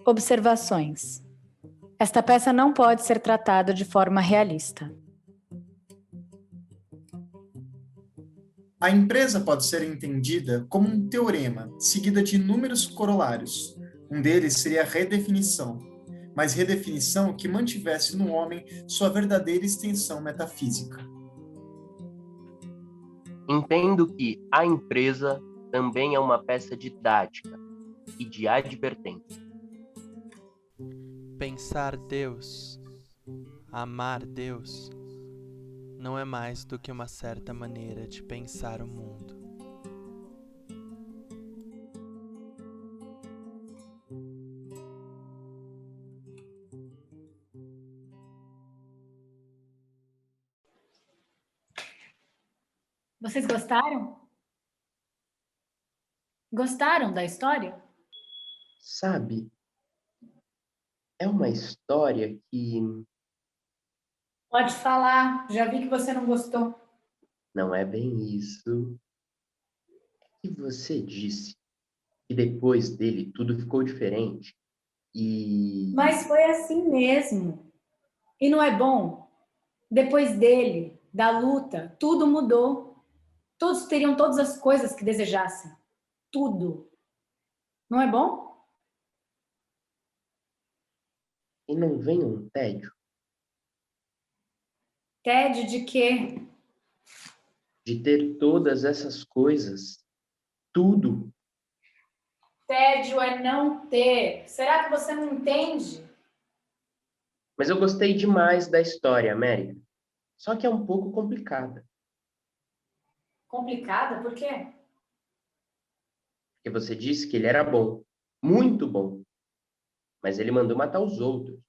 Observações. Esta peça não pode ser tratada de forma realista. A empresa pode ser entendida como um teorema, seguida de inúmeros corolários. Um deles seria a redefinição, mas redefinição que mantivesse no homem sua verdadeira extensão metafísica. Entendo que a empresa também é uma peça didática e de advertência. Pensar Deus, amar Deus, não é mais do que uma certa maneira de pensar o mundo. Vocês gostaram? Gostaram da história? Sabe, é uma história que Pode falar, já vi que você não gostou. não é bem isso. E você disse que depois dele tudo ficou diferente. Mas foi assim mesmo. E não é bom? Depois dele, da luta, tudo mudou. Todos teriam todas as coisas que desejassem. Tudo. Não é bom? E não vem um tédio Tédio de quê? de ter todas essas coisas, tudo. Tédio é não ter. Será que você não entende? Mas eu gostei demais da história, América. Só que é um pouco complicada, Complicada? Por quê? porque você disse que ele era bom, muito bom, mas ele mandou matar os outros.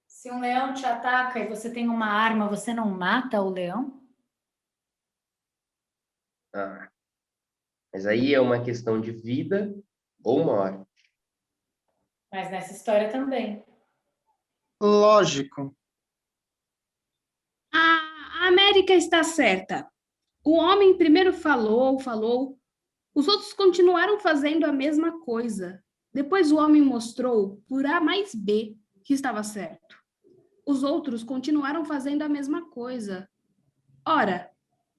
Se um leão te ataca e você tem uma arma, você não mata o leão? Ah, mas aí é uma questão de vida ou morte. Mas nessa história também. Lógico. A América está certa. O homem primeiro falou, os outros continuaram fazendo a mesma coisa. Depois o homem mostrou, por A mais B, que estava certo. Os outros continuaram fazendo a mesma coisa. Ora,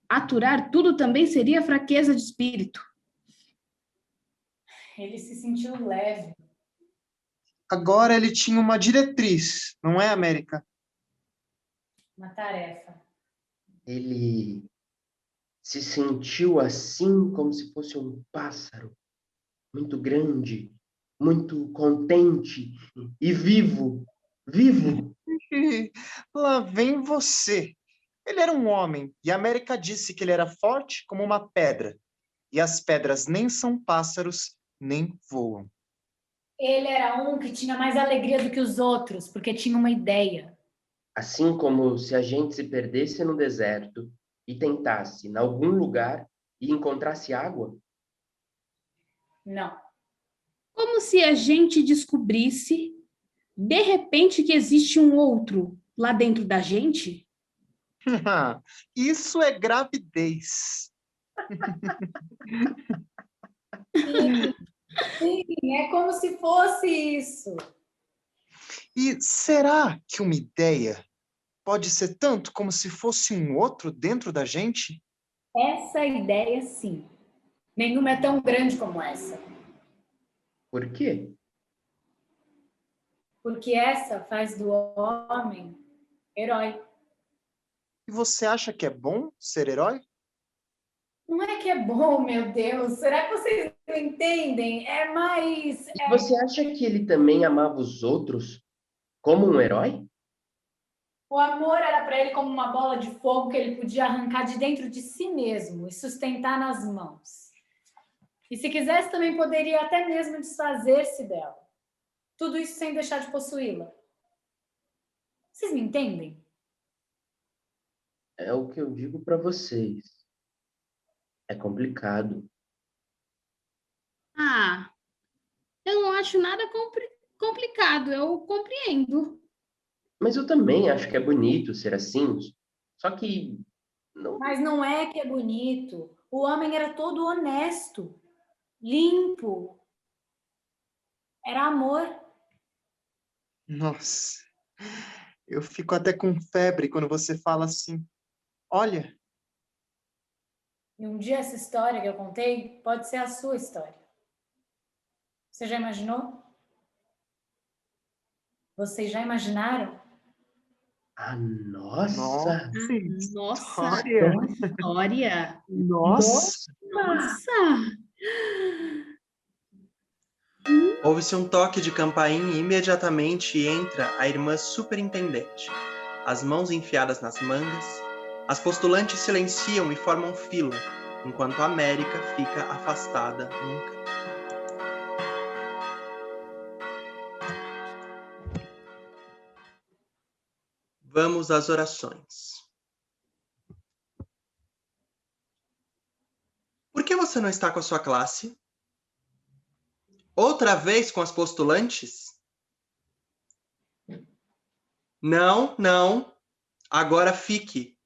aturar tudo também seria fraqueza de espírito. Ele se sentiu leve. Agora ele tinha uma diretriz, não é, América? Uma tarefa. Ele se sentiu assim como se fosse um pássaro, muito grande, muito contente e vivo. Vivo! Lá vem você. Ele era um homem, e a América disse que ele era forte como uma pedra. E as pedras nem são pássaros, nem voam. Ele era um que tinha mais alegria do que os outros, porque tinha uma ideia. Assim como se a gente se perdesse no deserto e tentasse, em algum lugar, e encontrasse água. Não. Como se a gente descobrisse, de repente, que existe um outro lá dentro da gente? Isso é gravidez. Sim, sim, é como se fosse isso. E será que uma ideia pode ser tanto como se fosse um outro dentro da gente? Essa ideia, sim. Nenhuma é tão grande como essa. Por quê? Porque essa faz do homem herói. E você acha que é bom ser herói? Não é que é bom, meu Deus. Será que vocês não entendem? É mais. E você acha que ele também amava os outros como um herói? O amor era para ele como uma bola de fogo que ele podia arrancar de dentro de si mesmo e sustentar nas mãos. E se quisesse, também poderia até mesmo desfazer-se dela. Tudo isso sem deixar de possuí-la. Vocês me entendem? É o que eu digo para vocês. É complicado. Ah, eu não acho nada complicado, eu compreendo. Mas eu também acho que é bonito ser assim. Só que não. Mas não é que é bonito. O homem era todo honesto, limpo, era amor. Nossa, eu fico até com febre quando você fala assim. Olha, E um dia essa história que eu contei pode ser a sua história. Você já imaginou? Vocês já imaginaram? Ah, nossa! nossa, Nossa, história! olha, Nossa! nossa! Ouve-se um toque de campainha e imediatamente entra a irmã superintendente. As mãos enfiadas nas mangas, as postulantes silenciam e formam fila, enquanto a América fica afastada num canto. Vamos às orações. Por que você não está com a sua classe? Outra vez com as postulantes? Não, não. Agora fique.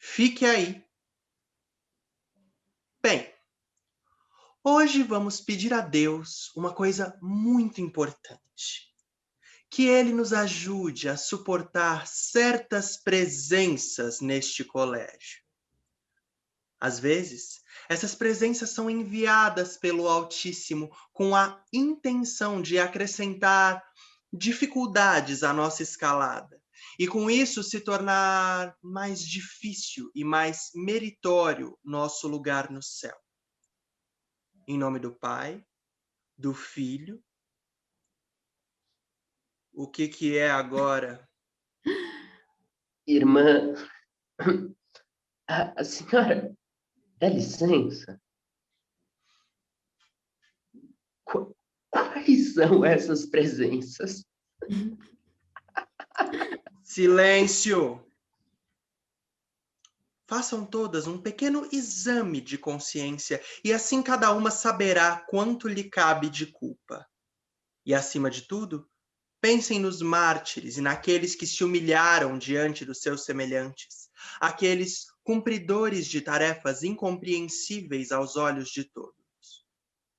Fique aí. Bem, hoje vamos pedir a Deus uma coisa muito importante. Que Ele nos ajude a suportar certas presenças neste colégio. Às vezes, essas presenças são enviadas pelo Altíssimo com a intenção de acrescentar dificuldades à nossa escalada e com isso se tornar mais difícil e mais meritório nosso lugar no céu. Em nome do Pai, do Filho. O que é agora? Irmã, a senhora, dá licença? Quais são essas presenças? Silêncio! Façam todas um pequeno exame de consciência e assim cada uma saberá quanto lhe cabe de culpa. E acima de tudo, pensem nos mártires e naqueles que se humilharam diante dos seus semelhantes, aqueles cumpridores de tarefas incompreensíveis aos olhos de todos.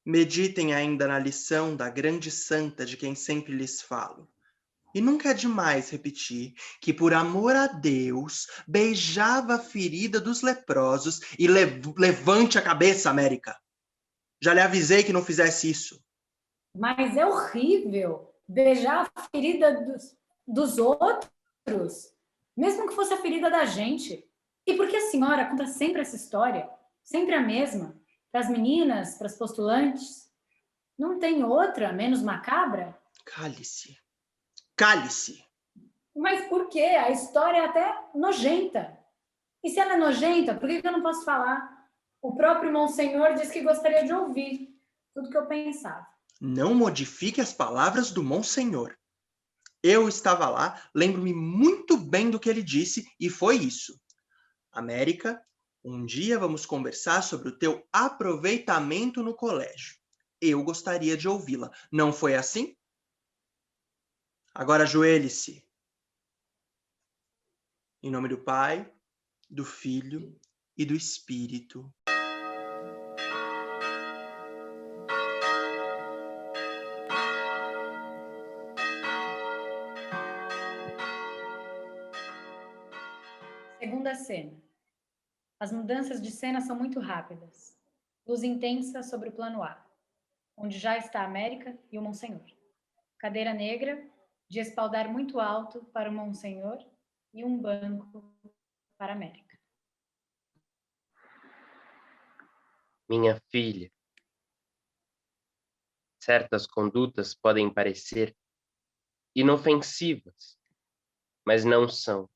Meditem ainda na lição da grande santa de quem sempre lhes falo. E nunca é demais repetir que, por amor a Deus, beijava a ferida dos leprosos e levante a cabeça, América. Já lhe avisei que não fizesse isso. Mas é horrível beijar a ferida dos outros, mesmo que fosse a ferida da gente. E por que a senhora conta sempre essa história? Sempre a mesma? Para as meninas, para as postulantes? Não tem outra, menos macabra? Cale-se. Cale-se. Mas por quê? A história é até nojenta. E se ela é nojenta, por que eu não posso falar? O próprio Monsenhor disse que gostaria de ouvir tudo que eu pensava. Não modifique as palavras do Monsenhor. Eu estava lá, lembro-me muito bem do que ele disse, e foi isso. América, um dia vamos conversar sobre o teu aproveitamento no colégio. Eu gostaria de ouvi-la. Não foi assim? Agora ajoelhe-se. Em nome do Pai, do Filho e do Espírito. Segunda cena. As mudanças de cena são muito rápidas. Luz intensa sobre o plano A, onde já está a América e o Monsenhor. Cadeira negra, de espaldar muito alto para o Monsenhor e um banco para a América. Minha filha, certas condutas podem parecer inofensivas, mas não são.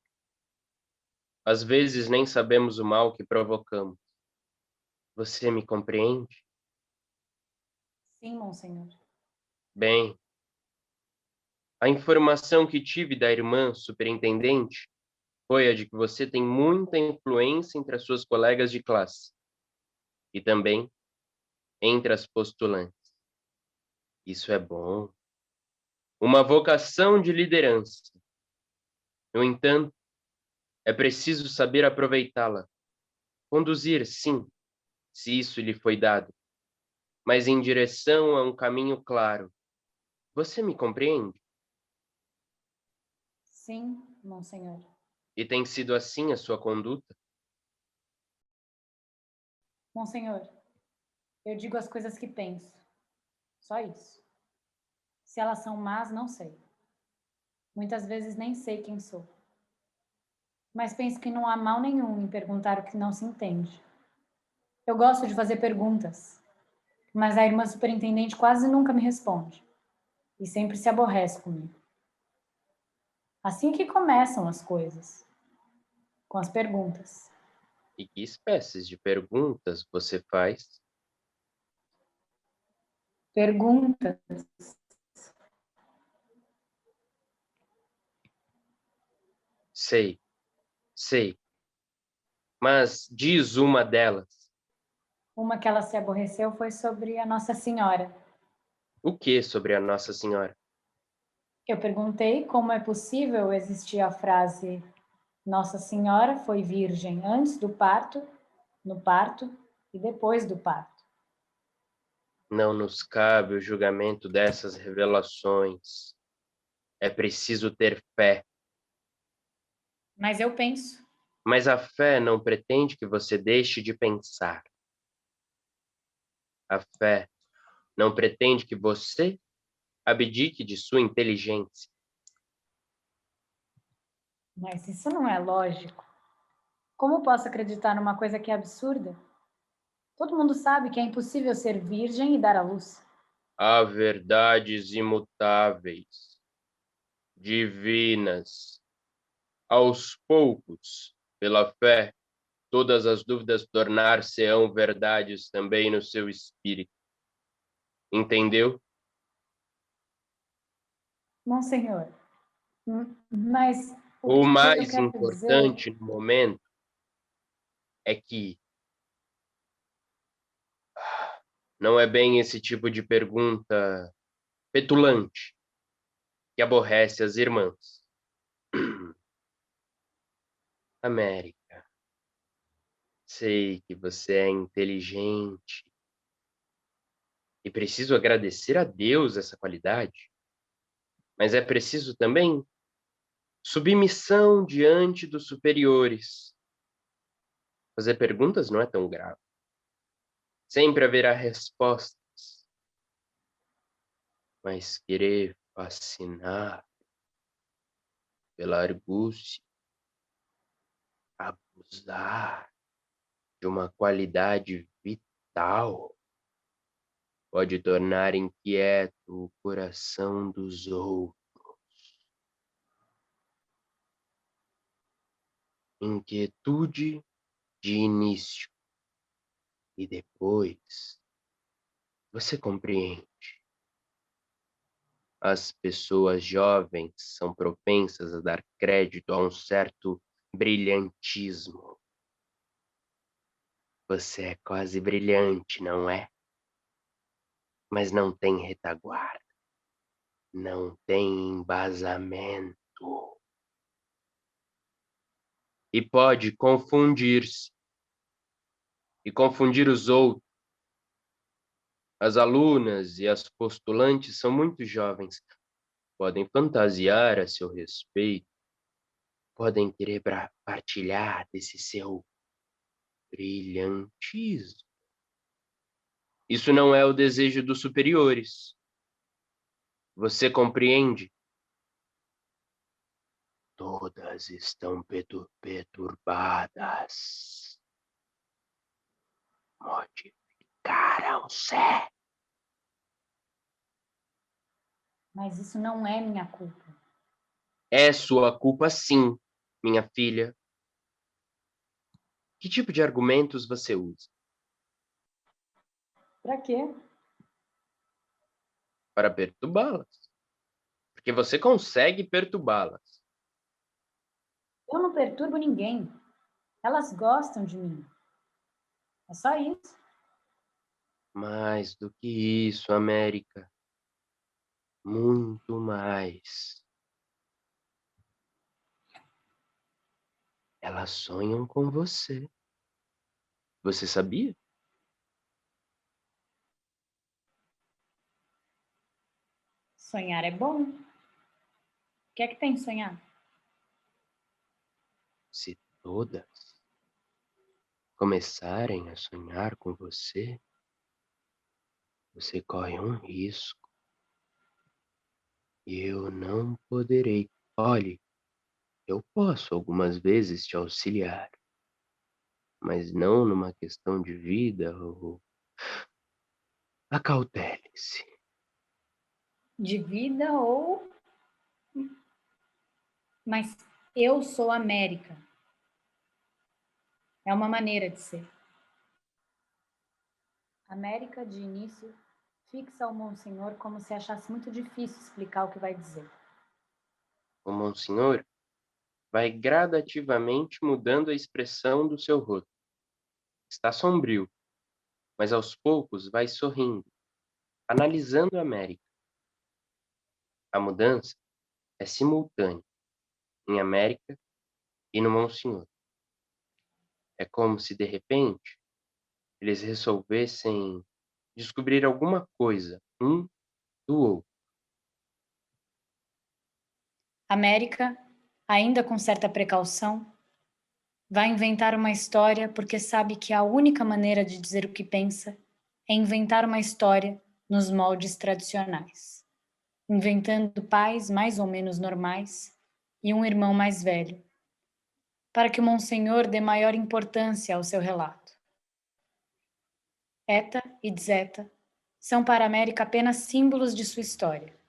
Às vezes nem sabemos o mal que provocamos. Você me compreende? Sim, Monsenhor. Bem, a informação que tive da irmã superintendente foi a de que você tem muita influência entre as suas colegas de classe e também entre as postulantes. Isso é bom. uma vocação de liderança. No entanto, é preciso saber aproveitá-la. Conduzir, sim, se isso lhe foi dado, mas em direção a um caminho claro. Você me compreende? Sim, Monsenhor. E tem sido assim a sua conduta? Monsenhor, eu digo as coisas que penso. Só isso. Se elas são más, não sei. Muitas vezes nem sei quem sou. Mas penso que não há mal nenhum em perguntar o que não se entende. Eu gosto de fazer perguntas, mas a irmã superintendente quase nunca me responde. E sempre se aborrece comigo. Assim que começam as coisas. Com as perguntas. E que espécies de perguntas você faz? Perguntas. Sei, sei. Mas diz uma delas. Uma que ela se aborreceu foi sobre a Nossa Senhora. O que sobre a Nossa Senhora? Eu perguntei como é possível existir a frase Nossa Senhora foi virgem antes do parto, no parto e depois do parto. Não nos cabe o julgamento dessas revelações. É preciso ter fé. Mas eu penso. Mas a fé não pretende que você deixe de pensar. A fé não pretende que você abdique de sua inteligência. Mas isso não é lógico. Como posso acreditar numa coisa que é absurda? Todo mundo sabe que é impossível ser virgem e dar à luz. Há verdades imutáveis, divinas. Aos poucos, pela fé, todas as dúvidas tornar-se-ão verdades também no seu espírito. Entendeu? Monsenhor, mas o O que eu mais quero dizer... importante no momento é que não é bem esse tipo de pergunta petulante que aborrece as irmãs. América, sei que você é inteligente e preciso agradecer a Deus essa qualidade, mas é preciso também submissão diante dos superiores. Fazer perguntas não é tão grave. Sempre haverá respostas. Mas querer fascinar pela argúcia, abusar de uma qualidade vital, pode tornar inquieto o coração dos outros. Inquietude de início e depois você compreende. As pessoas jovens são propensas a dar crédito a um certo brilhantismo. Você é quase brilhante, não é? Mas não tem retaguarda, não tem embasamento. E pode confundir-se e confundir os outros. As alunas e as postulantes são muito jovens, podem fantasiar a seu respeito, podem querer partilhar desse seu brilhantismo. Isso não é o desejo dos superiores. Você compreende? Todas estão perturbadas. Modificaram-se. Mas isso não é minha culpa. É sua culpa, sim, minha filha. Que tipo de argumentos você usa? Pra quê? Para perturbá-las. Porque você consegue perturbá-las. Eu não perturbo ninguém. Elas gostam de mim. É só isso. Mais do que isso, América. muito mais. Elas sonham com você. Você sabia? Sonhar é bom. O que é que tem sonhar? Se todas começarem a sonhar com você, você corre um risco. E eu não poderei. Olhe, eu posso algumas vezes te auxiliar, mas não numa questão de vida ou acautele-se. De vida ou... Mas eu sou América. É uma maneira de ser. América, de início, fixa o Monsenhor como se achasse muito difícil explicar o que vai dizer. O Monsenhor vai gradativamente mudando a expressão do seu rosto. Está sombrio, mas aos poucos vai sorrindo, analisando a América. A mudança é simultânea em América e no Monsenhor. É como se, de repente, eles resolvessem descobrir alguma coisa um do outro. América, ainda com certa precaução, vai inventar uma história porque sabe que a única maneira de dizer o que pensa é inventar uma história nos moldes tradicionais, inventando pais mais ou menos normais e um irmão mais velho, para que o Monsenhor dê maior importância ao seu relato. Eta e Dzeta são para a América apenas símbolos de sua história,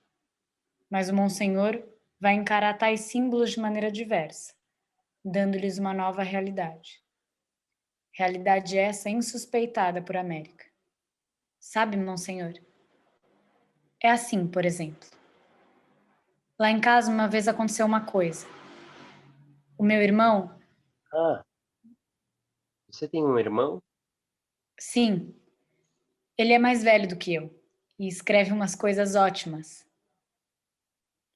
mas o Monsenhor vai encarar tais símbolos de maneira diversa, dando-lhes uma nova realidade. Realidade essa insuspeitada por América. Sabe, Monsenhor? É assim, por exemplo. Lá em casa uma vez aconteceu uma coisa. O meu irmão, Ah, você tem um irmão? sim, ele é mais velho do que eu e escreve umas coisas ótimas.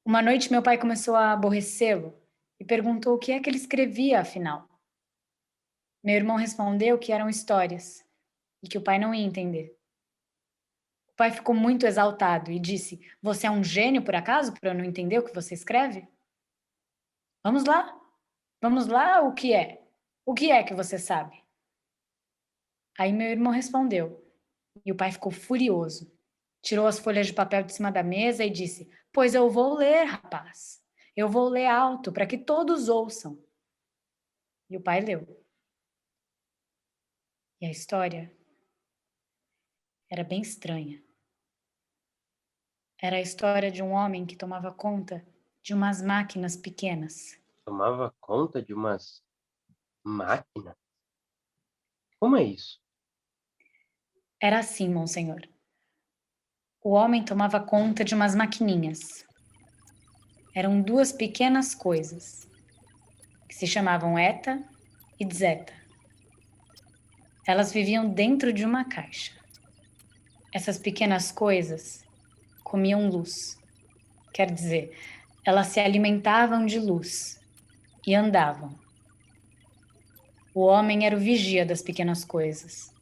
Uma noite meu pai começou a aborrecê-lo e perguntou o que é que ele escrevia, afinal. Meu irmão respondeu que eram histórias e que o pai não ia entender. O pai ficou muito exaltado e disse: "Você é um gênio, por acaso, para eu não entender o que você escreve? Vamos lá, vamos lá, o que é? O que é que você sabe?" Aí meu irmão respondeu, e o pai ficou furioso. Tirou as folhas de papel de cima da mesa e disse: "Pois eu vou ler, rapaz. Eu vou ler alto para que todos ouçam." E o pai leu. E a história era bem estranha. Era a história de um homem que tomava conta de umas máquinas pequenas. Tomava conta de umas máquinas? Como é isso? Era assim, Monsenhor. O homem tomava conta de umas maquininhas. Eram duas pequenas coisas, que se chamavam Eta e Dzeta. Elas viviam dentro de uma caixa. Essas pequenas coisas comiam luz. Quer dizer, elas se alimentavam de luz e andavam. O homem era o vigia das pequenas coisas.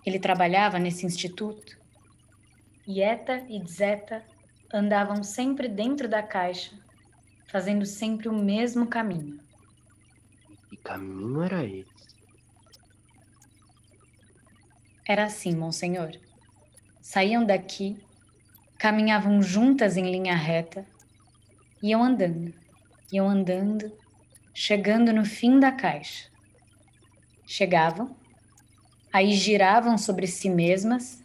Ele trabalhava nesse instituto e Eta e Dzeta andavam sempre dentro da caixa, fazendo sempre o mesmo caminho. Que caminho era esse? Era assim, Monsenhor. Saíam daqui, caminhavam juntas em linha reta, iam andando, chegando no fim da caixa. Chegavam, aí giravam sobre si mesmas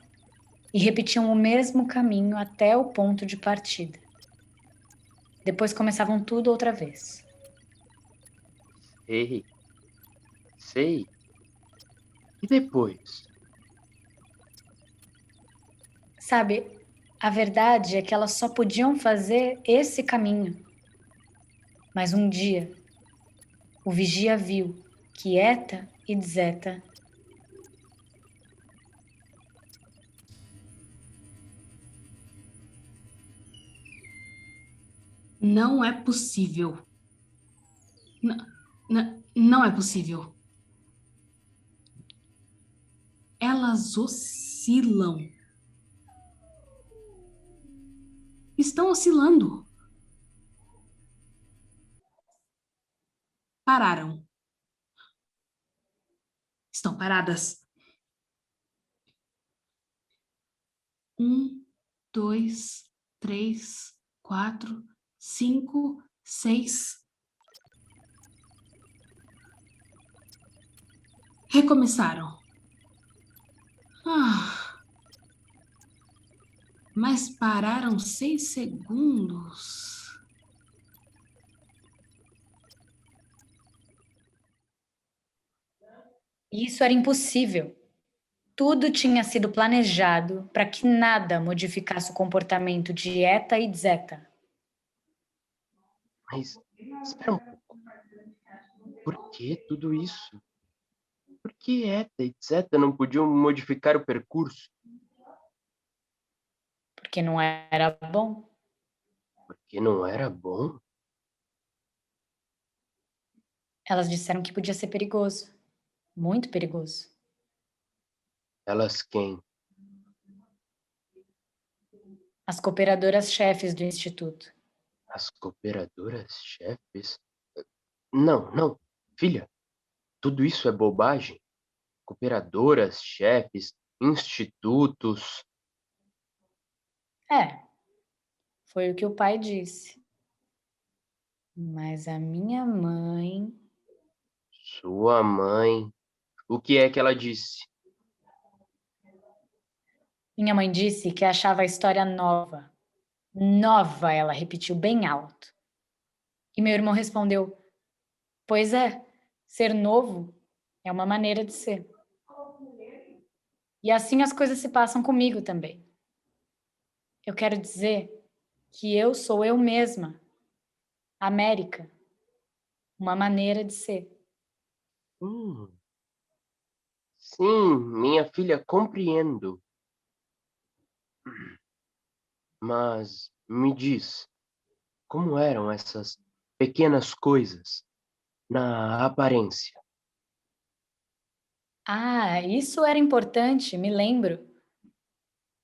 e repetiam o mesmo caminho até o ponto de partida. Depois começavam tudo outra vez. Sei. E depois? Sabe, a verdade é que elas só podiam fazer esse caminho. Mas um dia, o vigia viu que Eta e Dzeta Não é possível. Não é possível. Elas oscilam. Estão oscilando. Pararam. Estão paradas. 1, 2, 3, 4, 5, 6. Recomeçaram. Mas pararam 6 segundos. Isso era impossível. Tudo tinha sido planejado para que nada modificasse o comportamento de Eta e Zeta. Mas espera um pouco. Por que tudo isso? Por que Eta e Zeta não podiam modificar o percurso? Porque não era bom. Porque não era bom? Elas disseram que podia ser perigoso. Muito perigoso. Elas quem? As cooperadoras-chefes do instituto. As cooperadoras-chefes? Não, filha. Tudo isso é bobagem. Cooperadoras, chefes, institutos. É, foi o que o pai disse. Mas a minha mãe... Sua mãe. O que é que ela disse? Minha mãe disse que achava a história nova. Nova, ela repetiu bem alto. E meu irmão respondeu: pois é, ser novo é uma maneira de ser. E assim as coisas se passam comigo também. Eu quero dizer que eu sou eu mesma. América. Uma maneira de ser. Sim, minha filha, compreendo. Mas me diz, como eram essas pequenas coisas na aparência? Ah, isso era importante, me lembro.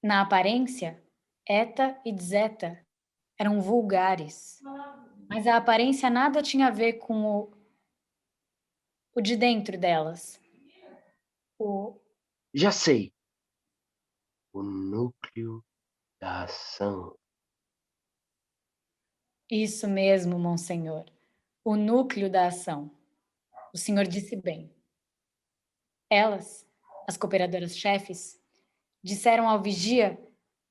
Na aparência, Eta e Zeta eram vulgares. Mas a aparência nada tinha a ver com o de dentro delas. Já sei. O núcleo da ação. Isso mesmo, Monsenhor. O núcleo da ação. O senhor disse bem. Elas, as cooperadoras-chefes, disseram ao vigia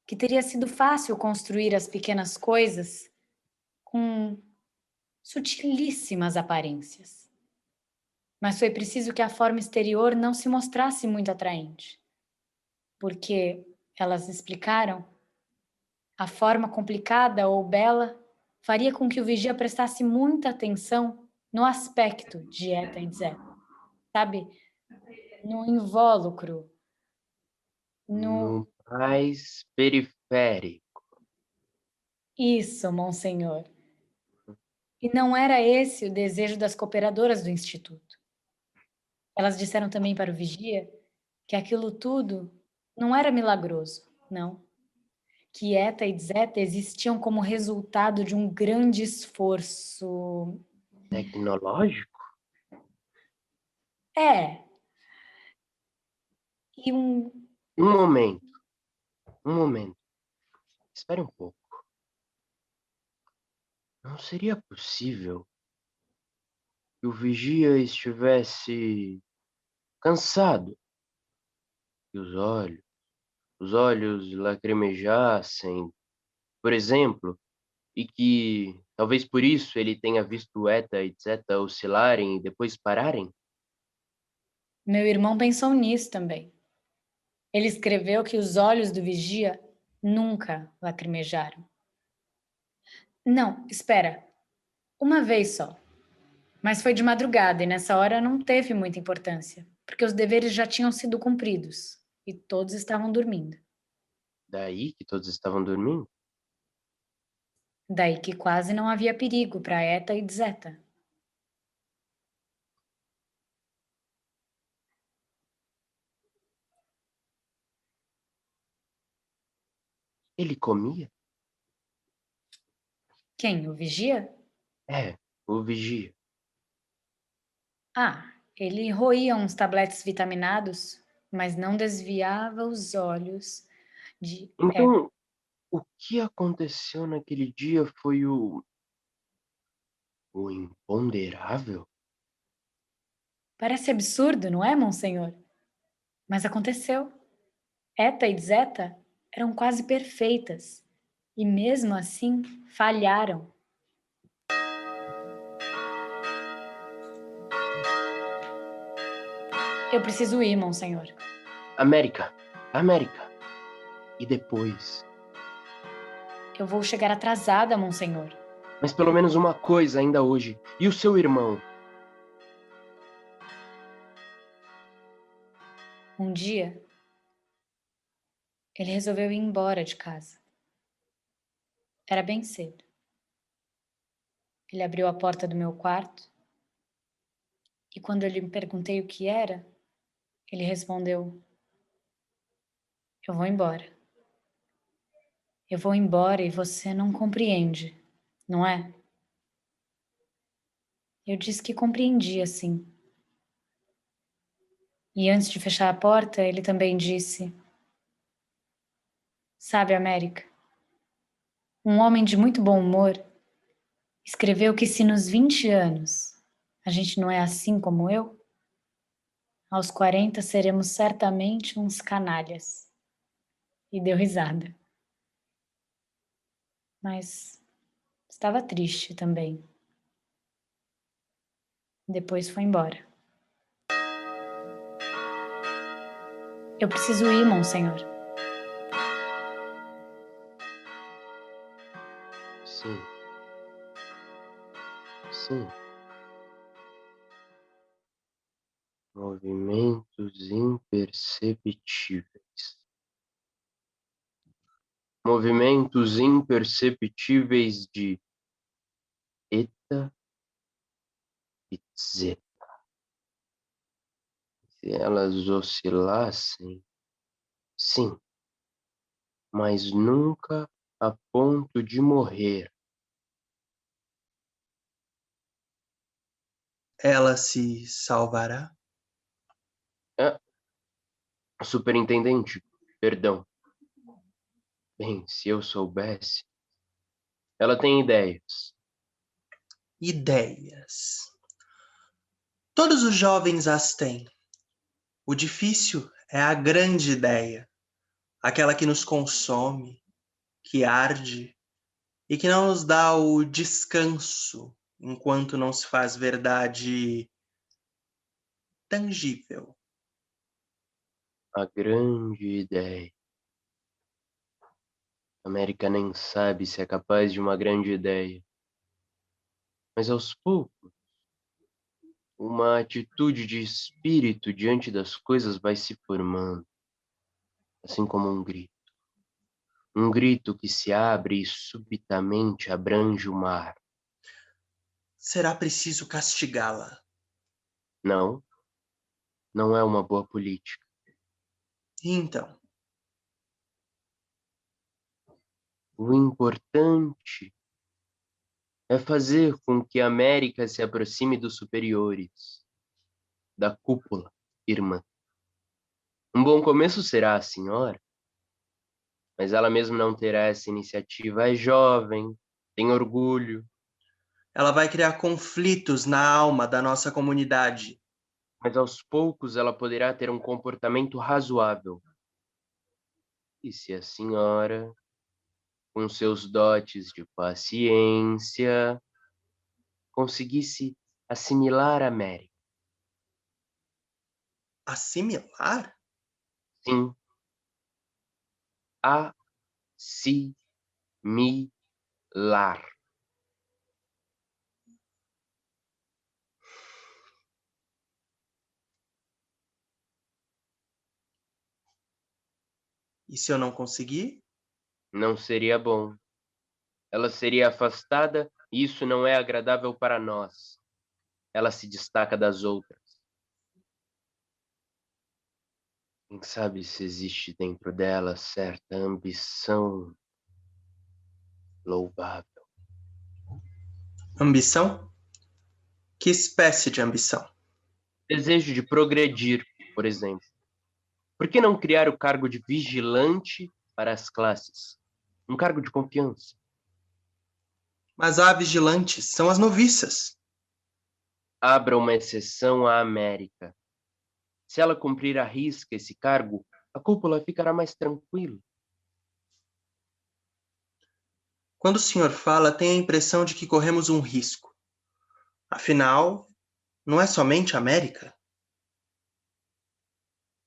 que teria sido fácil construir as pequenas coisas com sutilíssimas aparências. Mas foi preciso que a forma exterior não se mostrasse muito atraente. Porque, elas explicaram, a forma complicada ou bela faria com que o vigia prestasse muita atenção no aspecto de Eta e Zeta, sabe? No invólucro, no... No mais periférico. Isso, Monsenhor. E não era esse o desejo das cooperadoras do Instituto. Elas disseram também para o vigia que aquilo tudo não era milagroso, não. Que Eta e Zeta existiam como resultado de um grande esforço. Tecnológico? É. E um... Um momento. Espere um pouco. Não seria possível que o vigia estivesse cansado, que os olhos lacrimejassem, por exemplo, e que talvez por isso ele tenha visto Eta e Zeta oscilarem e depois pararem? Meu irmão pensou nisso também. Ele escreveu que os olhos do vigia nunca lacrimejaram. Não, espera. Uma vez só. Mas foi de madrugada e nessa hora não teve muita importância, porque os deveres já tinham sido cumpridos e todos estavam dormindo. Daí que todos estavam dormindo? Daí que quase não havia perigo para Eta e Zeta. Ele comia? Quem? O vigia? É, o vigia. Ah, ele roía uns tabletes vitaminados, mas não desviava os olhos de Eta. Então, o que aconteceu naquele dia foi o imponderável? Parece absurdo, não é, monsenhor? Mas aconteceu. Eta e Zeta eram quase perfeitas e mesmo assim falharam. Eu preciso ir, monsenhor. América, América. E depois? Eu vou chegar atrasada, monsenhor. Mas pelo menos uma coisa ainda hoje. E o seu irmão? Um dia, ele resolveu ir embora de casa. Era bem cedo. Ele abriu a porta do meu quarto e quando eu lhe perguntei o que era, ele respondeu: Eu vou embora. Eu vou embora e você não compreende, não é? Eu disse que compreendia, sim. E antes de fechar a porta, ele também disse: Sabe, América, um homem de muito bom humor escreveu que se nos 20 anos a gente não é assim como eu, aos 40 seremos certamente uns canalhas. E deu risada. Mas estava triste também. Depois foi embora. Eu preciso ir, monsenhor. Sim. Sim. Movimentos imperceptíveis. Movimentos imperceptíveis de Eta e Zeta. Se elas oscilassem, sim, mas nunca a ponto de morrer. Ela se salvará? Ah, superintendente, perdão. Bem, se eu soubesse. Ela tem ideias. Ideias. Todos os jovens as têm. O difícil é a grande ideia, aquela que nos consome, que arde e que não nos dá o descanso enquanto não se faz verdade tangível. A grande ideia. A América nem sabe se é capaz de uma grande ideia. Mas aos poucos, uma atitude de espírito diante das coisas vai se formando, assim como um grito. Um grito que se abre e subitamente abrange o mar. Será preciso castigá-la. Não, não é uma boa política. E então, O importante é fazer com que a América se aproxime dos superiores, da cúpula, irmã. Um bom começo será a senhora, mas ela mesma não terá essa iniciativa. É jovem, tem orgulho, ela vai criar conflitos na alma da nossa comunidade. mas aos poucos ela poderá ter um comportamento razoável. E se a senhora, com seus dotes de paciência, conseguisse assimilar a América? Assimilar? Sim, assimilar. E se eu não conseguir? Não seria bom. Ela seria afastada e isso não é agradável para nós. Ela se destaca das outras. Quem sabe se existe dentro dela certa ambição louvável. Ambição? Que espécie de ambição? Desejo de progredir, por exemplo. Por que não criar o cargo de vigilante para as classes? Um cargo de confiança. Mas há vigilantes, são as noviças. Abra uma exceção à América. Se ela cumprir à risca esse cargo, a cúpula ficará mais tranquila. Quando o senhor fala, tenho a impressão de que corremos um risco. Afinal, não é somente a América?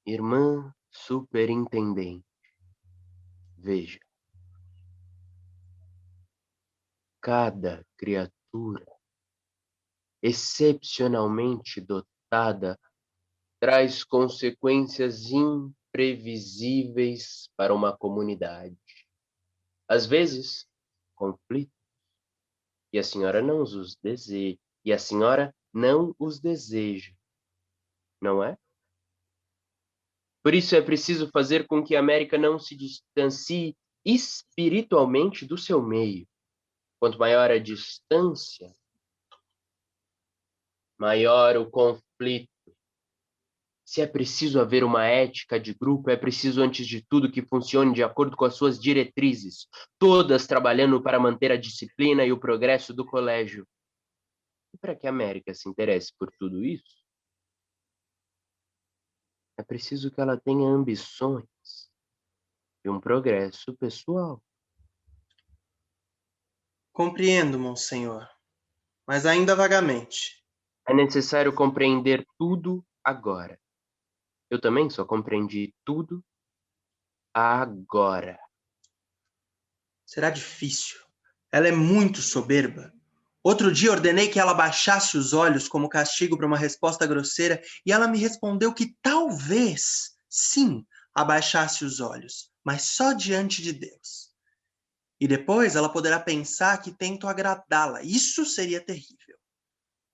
Irmã superintendente, veja, cada criatura excepcionalmente dotada traz consequências imprevisíveis para uma comunidade. Às vezes, conflitos. E a senhora não os deseja. E a senhora não os deseja, não é? Por isso é preciso fazer com que a América não se distancie espiritualmente do seu meio. Quanto maior a distância, maior o conflito. Se é preciso haver uma ética de grupo, é preciso, antes de tudo, que funcione de acordo com as suas diretrizes, todas trabalhando para manter a disciplina e o progresso do colégio. E para que a América se interesse por tudo isso, é preciso que ela tenha ambições e um progresso pessoal. Compreendo, monsenhor, mas ainda vagamente. É necessário compreender tudo agora. Eu também só compreendi tudo agora. Será difícil. Ela é muito soberba. Outro dia ordenei que ela baixasse os olhos como castigo para uma resposta grosseira e ela me respondeu que talvez, sim, abaixasse os olhos, mas só diante de Deus. E depois ela poderá pensar que tento agradá-la. Isso seria terrível.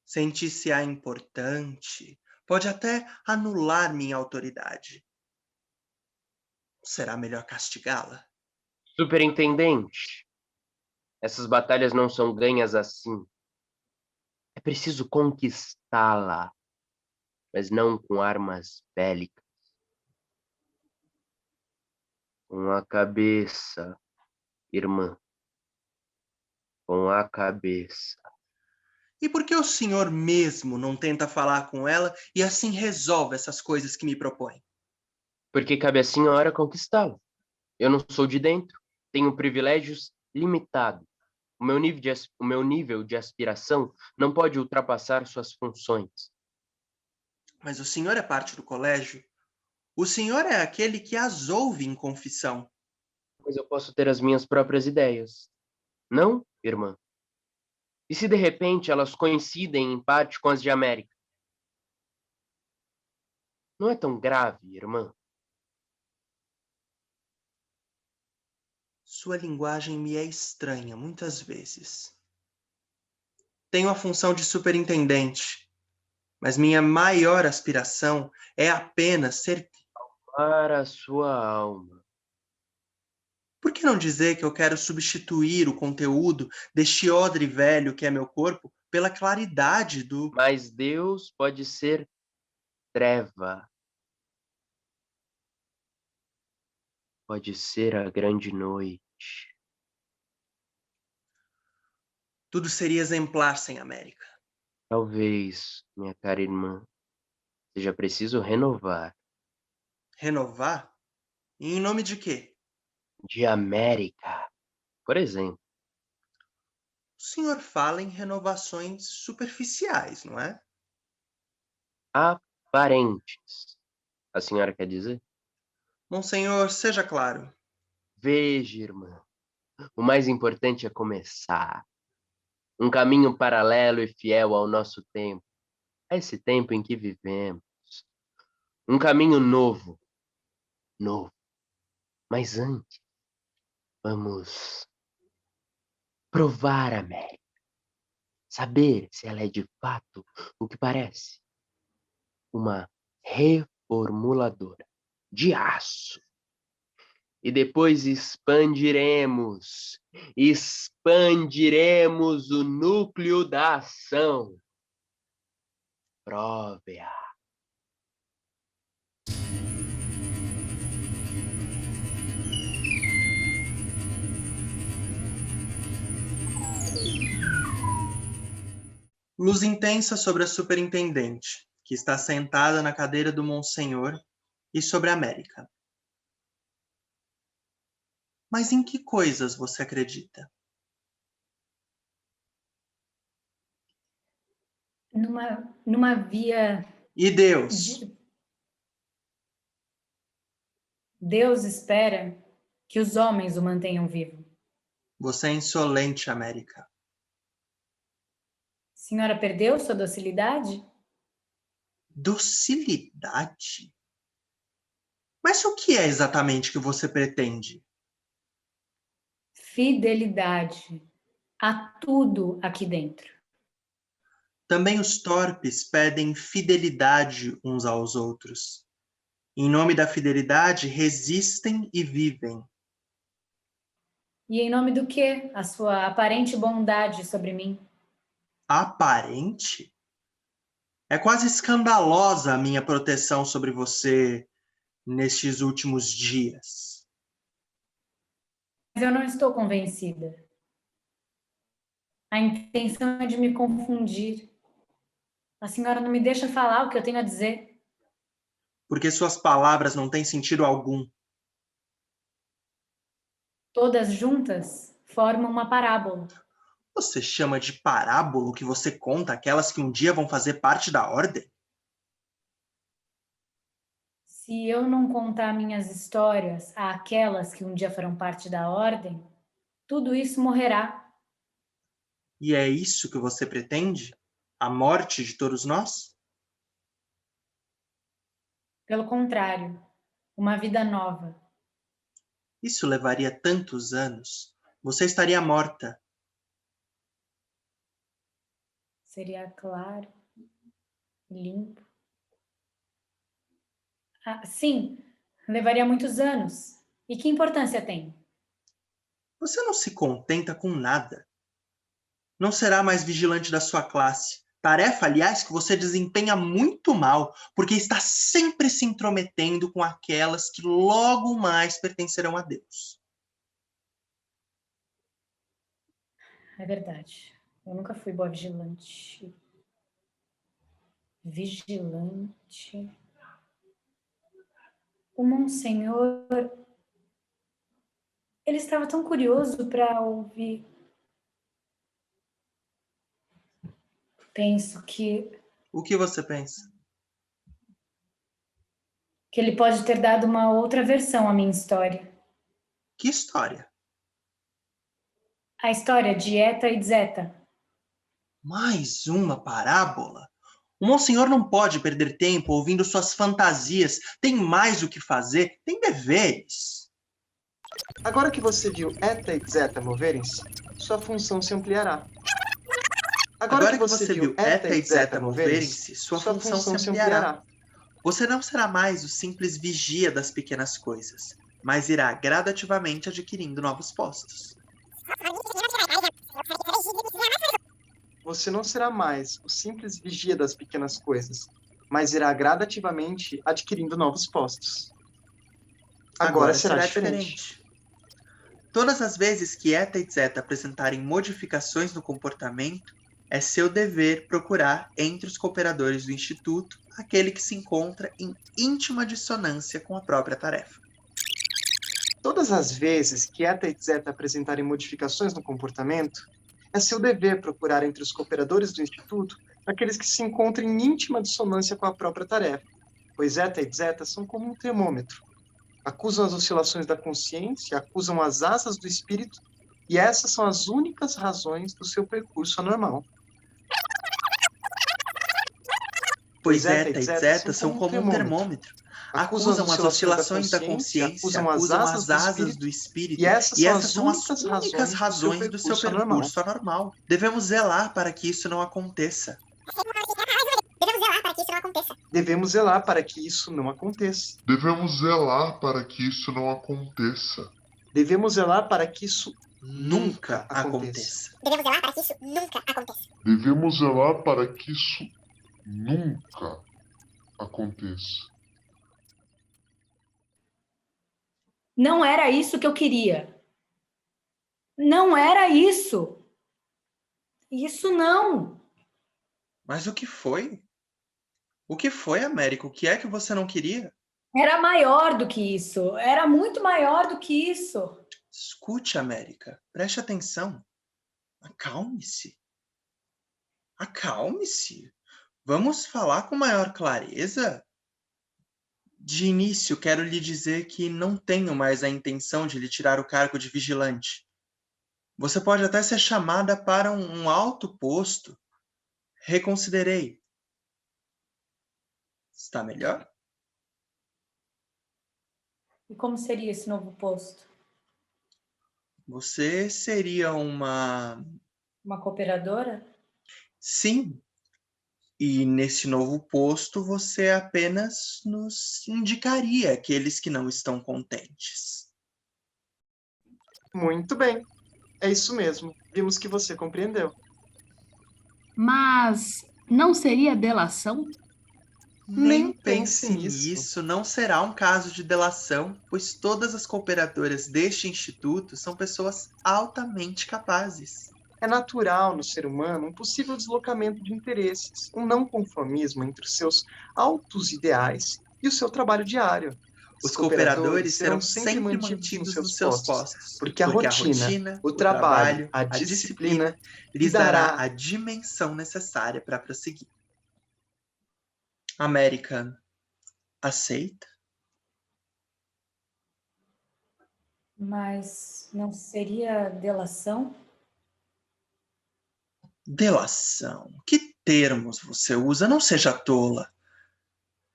Sentir-se-á importante, pode até anular minha autoridade. Será melhor castigá-la? Superintendente, essas batalhas não são ganhas assim. É preciso conquistá-la, mas não com armas bélicas. Com a cabeça, irmã. Com a cabeça. E por que o senhor mesmo não tenta falar com ela e assim resolve essas coisas que me propõe? Porque cabe à senhora conquistá-la. Eu não sou de dentro, tenho privilégios limitados. O meu nível de aspiração não pode ultrapassar suas funções. Mas o senhor é parte do colégio. O senhor é aquele que as ouve em confissão. Mas eu posso ter as minhas próprias ideias. Não, irmã? E se de repente elas coincidem em parte com as de América? Não é tão grave, irmã? Sua linguagem me é estranha muitas vezes. Tenho a função de superintendente, mas minha maior aspiração é apenas ser. Para a sua alma. Por que não dizer que eu quero substituir o conteúdo deste odre velho que é meu corpo pela claridade do. Mas Deus pode ser treva. Pode ser a grande noite. Tudo seria exemplar sem América. Talvez, minha cara irmã, seja preciso renovar. Renovar? E em nome de quê? De América, por exemplo. O senhor fala em renovações superficiais, não é? Aparentes. A senhora quer dizer? Monsenhor, seja claro. Veja, irmã, o mais importante é começar. Um caminho paralelo e fiel ao nosso tempo, a esse tempo em que vivemos. Um caminho novo, novo. Mas antes, vamos provar a América, saber se ela é de fato o que parece, uma reformuladora de aço. E depois expandiremos o núcleo da ação. Prove-a. Luz intensa sobre a superintendente, que está sentada na cadeira do Monsenhor, e sobre a América. Mas em que coisas você acredita? Numa via E Deus? Deus espera que os homens o mantenham vivo. Você é insolente, América. A senhora perdeu sua docilidade? Docilidade? Mas o que é exatamente que você pretende? Fidelidade a tudo aqui dentro. Também os torpes pedem fidelidade uns aos outros. Em nome da fidelidade, resistem e vivem. E em nome do quê? A sua aparente bondade sobre mim. Aparente? É quase escandalosa a minha proteção sobre você nestes últimos dias. Mas eu não estou convencida. A intenção é de me confundir. A senhora não me deixa falar o que eu tenho a dizer. Porque suas palavras não têm sentido algum. Todas juntas formam uma parábola. Você chama de parábola o que você conta aquelas que um dia vão fazer parte da ordem? Se eu não contar minhas histórias àquelas que um dia farão parte da ordem, tudo isso morrerá. E é isso que você pretende? A morte de todos nós? Pelo contrário, uma vida nova. Isso levaria tantos anos. Você estaria morta. Seria claro, limpo. Ah, sim, levaria muitos anos. E que importância tem? Você não se contenta com nada. Não será mais vigilante da sua classe. Tarefa, aliás, que você desempenha muito mal, porque está sempre se intrometendo com aquelas que logo mais pertencerão a Deus. É verdade. Eu nunca fui boa vigilante. Vigilante. O Monsenhor, ele estava tão curioso para ouvir. Penso que O que você pensa? ele pode ter dado uma outra versão à minha história. Que história? A história de Eta e Zeta. Mais uma parábola? O Monsenhor não pode perder tempo ouvindo suas fantasias. Tem mais o que fazer, tem deveres. Agora que você viu eta e zeta moverem-se, sua função se ampliará. Agora que você viu eta e zeta moverem-se, sua função se ampliará. Você não será mais o simples vigia das pequenas coisas, mas irá gradativamente adquirindo novos postos. Você não será mais o simples vigia das pequenas coisas, mas irá gradativamente adquirindo novos postos. Agora será diferente. Todas as vezes que eta e zeta apresentarem modificações no comportamento, é seu dever procurar entre os cooperadores do Instituto aquele que se encontra em íntima dissonância com a própria tarefa. Todas as vezes que eta e zeta apresentarem modificações no comportamento, é seu dever procurar entre os cooperadores do Instituto aqueles que se encontrem em íntima dissonância com a própria tarefa, pois eta e zeta são como um termômetro. Acusam as oscilações da consciência, acusam as asas do espírito, e essas são as únicas razões do seu percurso anormal. Pois eta e zeta são como um termômetro. acusam as oscilações da consciência, acusam as asas do espírito, e essas são as únicas razões do seu percurso anormal. Devemos zelar para que isso não aconteça. Devemos zelar para que isso não aconteça. Devemos zelar para que isso não aconteça. Devemos zelar para que isso Nunca aconteça. Devemos zelar para que isso nunca aconteça. Não era isso que eu queria. Não era isso. Isso não. Mas o que foi? O que foi, América? O que é que você não queria? Era maior do que isso. Era muito maior do que isso. Escute, América. Preste atenção. Acalme-se. Acalme-se. Vamos falar com maior clareza? De início, quero lhe dizer que não tenho mais a intenção de lhe tirar o cargo de vigilante. Você pode até ser chamada para um alto posto. Reconsiderei. Está melhor? E como seria esse novo posto? Você seria uma... Uma cooperadora? Sim. E nesse novo posto você apenas nos indicaria aqueles que não estão contentes. Muito bem. É isso mesmo. Vimos que você compreendeu. Mas não seria delação? Nem pense nisso. Não será um caso de delação, pois todas as cooperadoras deste instituto são pessoas altamente capazes. É natural no ser humano um possível deslocamento de interesses, um não conformismo entre os seus altos ideais e o seu trabalho diário. Os cooperadores serão sempre mantidos nos seus postos, porque a rotina, o trabalho, a disciplina lhes dará a dimensão necessária para prosseguir. América, aceita? Mas não seria delação? Delação. Que termos você usa? Não seja tola.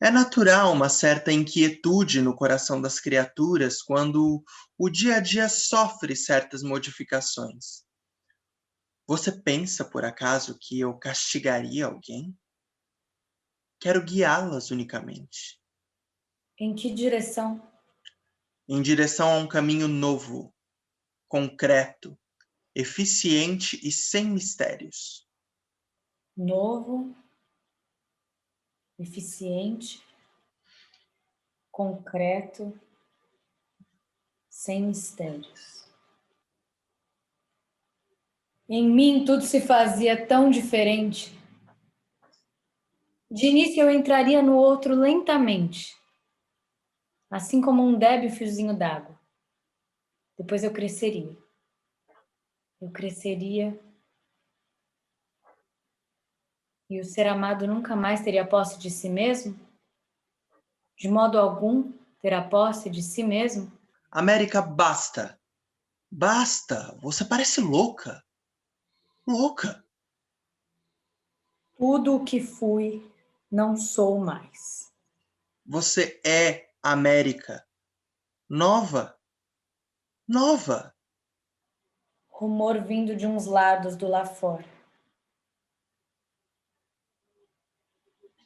É natural uma certa inquietude no coração das criaturas quando o dia a dia sofre certas modificações. Você pensa, por acaso, que eu castigaria alguém? Quero guiá-las unicamente. Em que direção? Em direção a um caminho novo, concreto, eficiente e sem mistérios. Novo, eficiente, concreto, sem mistérios. Em mim tudo se fazia tão diferente. De início eu entraria no outro lentamente, assim como um débil fiozinho d'água. Depois eu cresceria. Eu cresceria e o ser amado nunca mais teria posse de si mesmo? De modo algum terá posse de si mesmo? América, basta! Basta! Você parece louca! Louca! Tudo o que fui, não sou mais. Você é América. Nova. Nova. Rumor vindo de uns lados do lá fora.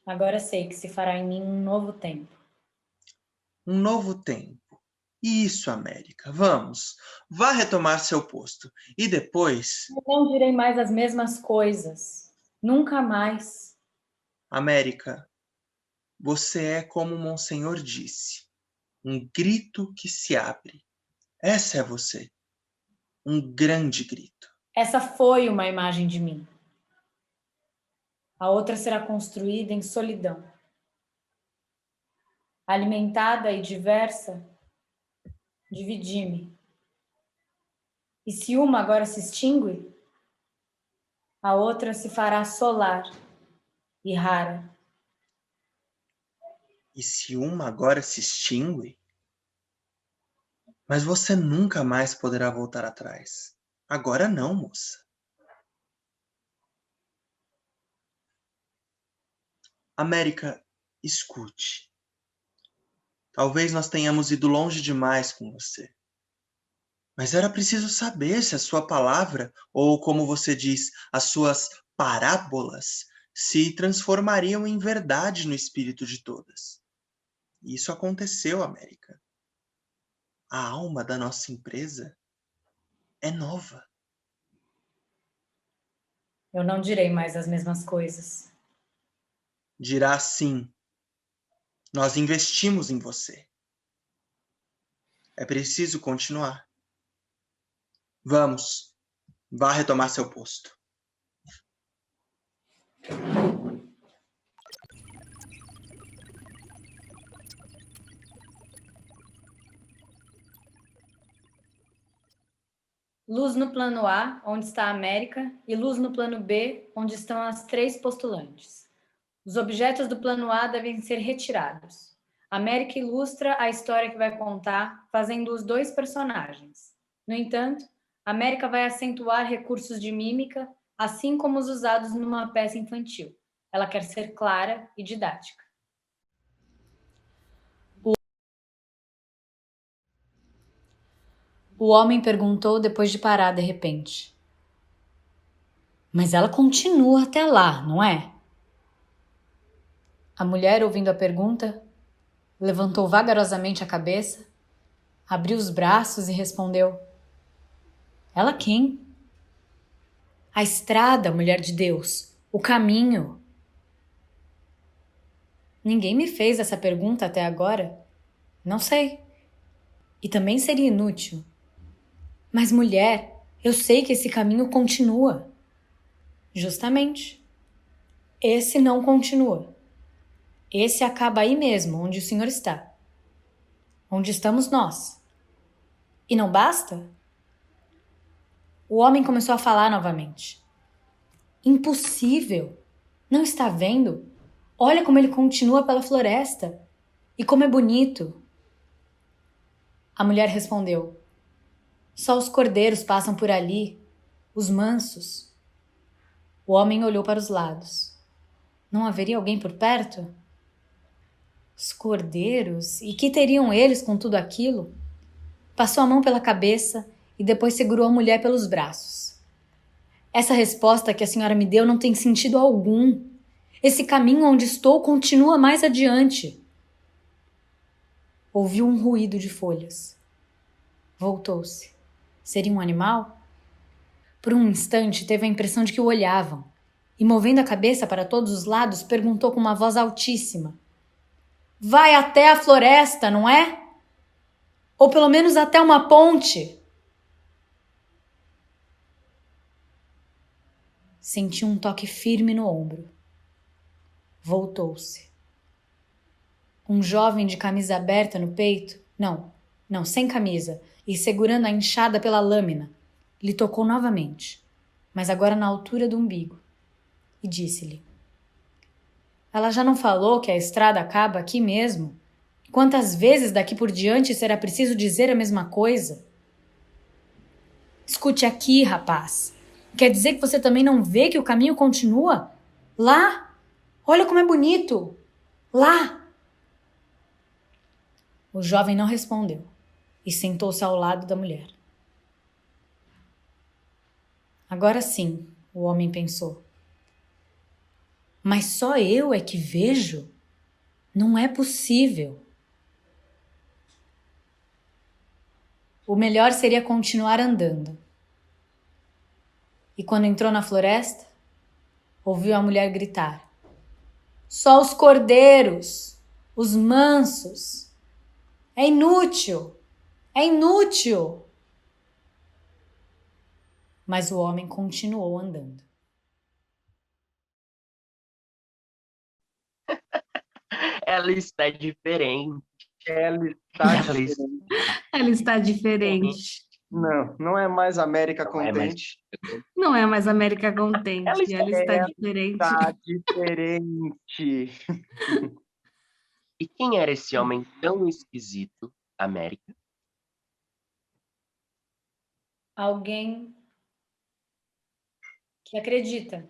Agora sei que se fará em mim um novo tempo. Um novo tempo. Isso, América. Vamos. Vá retomar seu posto. E depois... Eu não direi mais as mesmas coisas. Nunca mais. América, você é como Monsenhor disse. Um grito que se abre. Essa é você. Um grande grito. Essa foi uma imagem de mim. A outra será construída em solidão. Alimentada e diversa, dividi-me. E se uma agora se extingue, a outra se fará solar e rara. E se uma agora se extingue, mas você nunca mais poderá voltar atrás. Agora não, moça. América, escute. Talvez nós tenhamos ido longe demais com você. Mas era preciso saber se a sua palavra, ou como você diz, as suas parábolas, se transformariam em verdade no espírito de todas. E isso aconteceu, América. A alma da nossa empresa é nova. Eu não direi mais as mesmas coisas. Dirá sim. Nós investimos em você. É preciso continuar. Vamos, vá retomar seu posto. Luz no plano A, onde está a América, e luz no plano B, onde estão as 3 postulantes. Os objetos do plano A devem ser retirados. A América ilustra a história que vai contar, fazendo os 2 personagens. No entanto, a América vai acentuar recursos de mímica, assim como os usados numa peça infantil. Ela quer ser clara e didática. O homem perguntou depois de parar de repente. Mas ela continua até lá, não é? A mulher, ouvindo a pergunta, levantou vagarosamente a cabeça, abriu os braços e respondeu: Ela quem? A estrada, mulher de Deus, o caminho. Ninguém me fez essa pergunta até agora. Não sei. E também seria inútil. Mas, mulher, eu sei que esse caminho continua. Justamente. Esse não continua. Esse acaba aí mesmo, onde o senhor está. Onde estamos nós. E não basta? O homem começou a falar novamente. Impossível! Não está vendo? Olha como ele continua pela floresta. E como é bonito. A mulher respondeu. Só os cordeiros passam por ali, os mansos. O homem olhou para os lados. Não haveria alguém por perto? Os cordeiros? E que teriam eles com tudo aquilo? Passou a mão pela cabeça e depois segurou a mulher pelos braços. Essa resposta que a senhora me deu não tem sentido algum. Esse caminho onde estou continua mais adiante. Ouviu um ruído de folhas. Voltou-se. Seria um animal? Por um instante teve a impressão de que o olhavam, e movendo a cabeça para todos os lados, perguntou com uma voz altíssima. Vai até a floresta, não é? Ou pelo menos até uma ponte? Sentiu um toque firme no ombro. Voltou-se. Um jovem de camisa aberta no peito, não, sem camisa, e segurando a enxada pela lâmina, lhe tocou novamente, mas agora na altura do umbigo, e disse-lhe: Ela já não falou que a estrada acaba aqui mesmo? Quantas vezes daqui por diante será preciso dizer a mesma coisa? Escute aqui, rapaz. Quer dizer que você também não vê que o caminho continua? Lá! Olha como é bonito! Lá! O jovem não respondeu e sentou-se ao lado da mulher. Agora sim, o homem pensou. Mas só eu é que vejo? Não é possível. O melhor seria continuar andando. E quando entrou na floresta, ouviu a mulher gritar. Só os cordeiros, os mansos. É inútil! É inútil! Mas o homem continuou andando. Ela está diferente. Ela está diferente. Ela está diferente. Não é mais América Não é mais- contente. Não é mais América contente. Ela está- Ela está diferente. Tá diferente. E quem era esse homem tão esquisito, América? Alguém que acredita.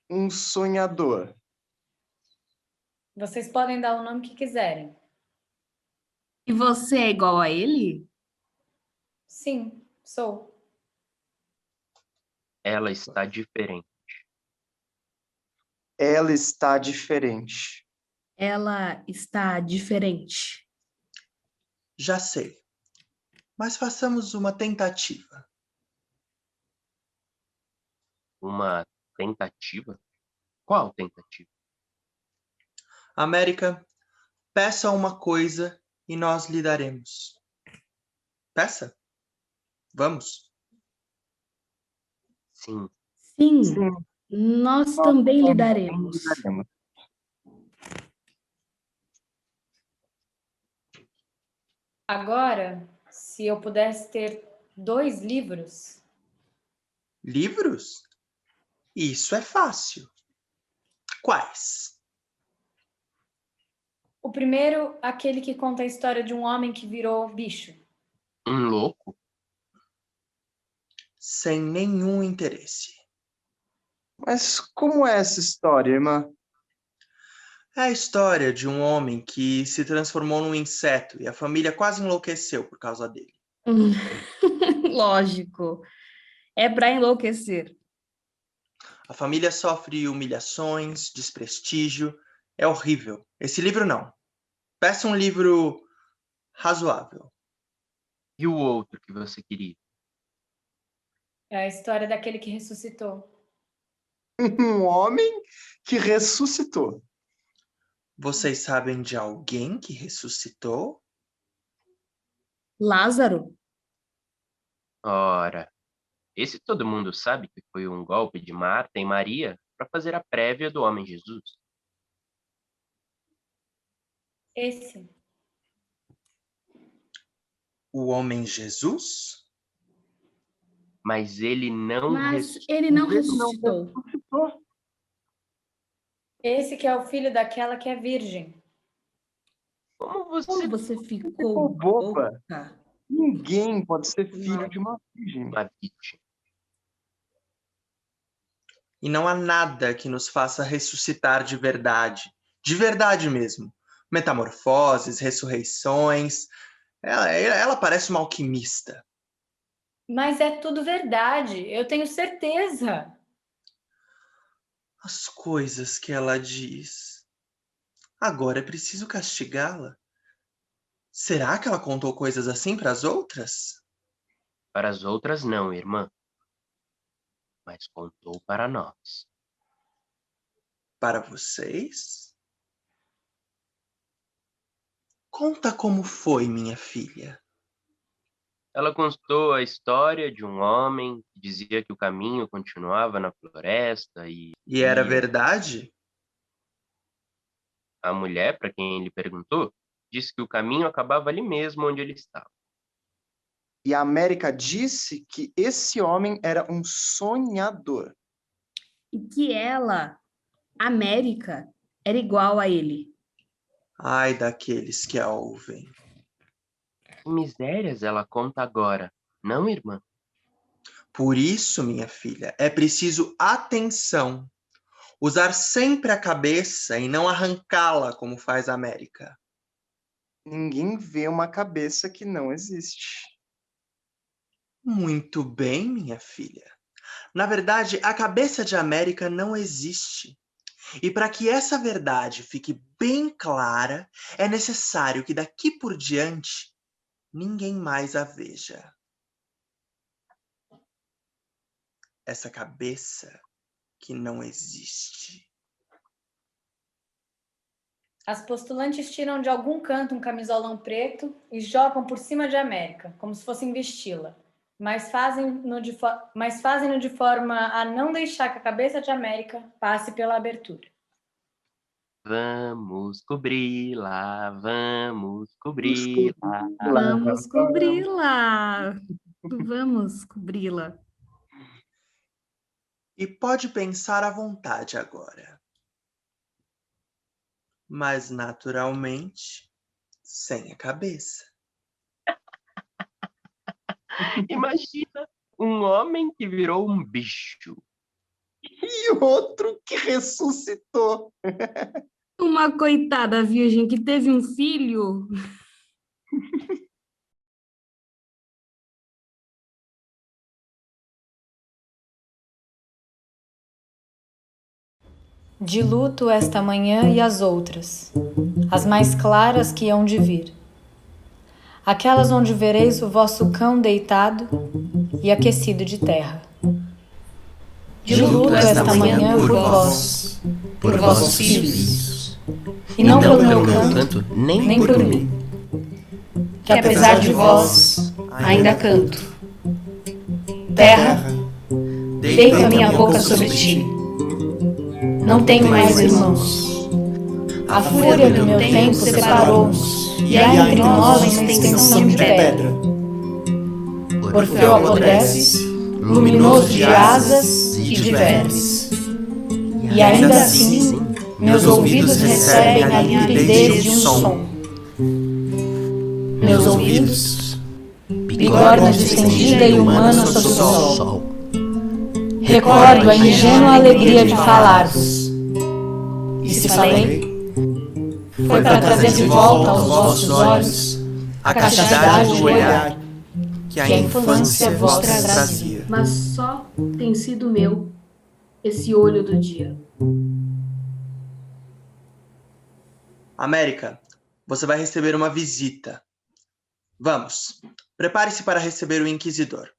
Um sonhador. Vocês podem dar o nome que quiserem. E você é igual a ele? Sim, sou. Ela está diferente. Ela está diferente. Ela está diferente. Já sei, mas façamos uma tentativa. Uma tentativa? Qual tentativa? América, peça uma coisa e nós lhe daremos. Peça? Vamos. Sim, Sim, nós também lhe daremos. Agora, se eu pudesse ter 2 livros, Livros? Isso é fácil. Quais? o primeiro, aquele que conta a história de um homem que virou bicho. um louco? Sem nenhum interesse. Mas como é essa história, irmã? É a história de um homem que se transformou num inseto e a família quase enlouqueceu por causa dele. Lógico. É para enlouquecer. A família sofre humilhações, desprestígio. É horrível. Esse livro não. Peça um livro razoável. E o outro que você queria? É a história daquele que ressuscitou. Um homem que ressuscitou. Vocês sabem de alguém que ressuscitou? Lázaro? Ora, esse todo mundo sabe que foi um golpe de Marta e Maria para fazer a prévia do homem Jesus. Esse. O homem Jesus? Mas ele não Mas ele não ressuscitou. Esse que é o filho daquela que é virgem. Como você Como você ficou boba? boca? Ninguém pode ser filho de uma virgem. uma vítima? E não há nada que nos faça ressuscitar de verdade mesmo. Metamorfoses, ressurreições. Ela parece uma alquimista. Mas é tudo verdade, eu tenho certeza. As coisas que ela diz. Agora é preciso castigá-la. Será que ela contou coisas assim para as outras? Para as outras não, irmã. Mas contou para nós. Para vocês? Conta como foi, minha filha. Ela contou a história de um homem que dizia que o caminho continuava na floresta E era e verdade? a mulher, para quem ele perguntou, disse que o caminho acabava ali mesmo onde ele estava. E a América disse que esse homem era um sonhador. E que ela, América, era igual a ele. Ai daqueles que a ouvem. Que misérias ela conta agora, não, irmã? Por isso, minha filha, é preciso atenção. Usar sempre a cabeça e não arrancá-la como faz a América. Ninguém vê uma cabeça que não existe. Muito bem, minha filha. Na verdade, a cabeça de América não existe. E para que essa verdade fique bem clara, é necessário que daqui por diante ninguém mais a veja. Essa cabeça que não existe. As postulantes tiram de algum canto um camisolão preto e jogam por cima de América, como se fossem vesti-la. Mas fazem-no de forma a não deixar que a cabeça de América passe pela abertura. Vamos cobri-la, vamos cobri-la. Vamos cobri-la. Vamos cobri-la. E pode pensar à vontade agora. Mas naturalmente, sem a cabeça. Imagina um homem que virou um bicho. E outro que ressuscitou. Uma coitada virgem que teve um filho. De luto esta manhã e as outras, as mais claras que hão de vir. Aquelas onde vereis o vosso cão deitado e aquecido de terra. De luto esta manhã por vós, por vossos filhos, e não pelo meu canto, nem por mim, que apesar de vós ainda canto. Terra, deito a minha boca sobre ti. Não tenho mais irmãos. A fúria do meu tempo separou-nos, e há entre nós uma extensão de pedra. Orfeu apodrece, luminoso de asas e de vermes. E ainda assim, meus ouvidos recebem a limpidez de um som. Meus ouvidos, bigorna distendida e humana sob o sol. Recordo a ingênua alegria de falar-vos. E se falei, foi para trazer de volta aos vossos olhos a castidade do olhar que a infância vos trazia. Mas só tem sido meu esse olho do dia. América, você vai receber uma visita. Vamos, prepare-se para receber o Inquisidor.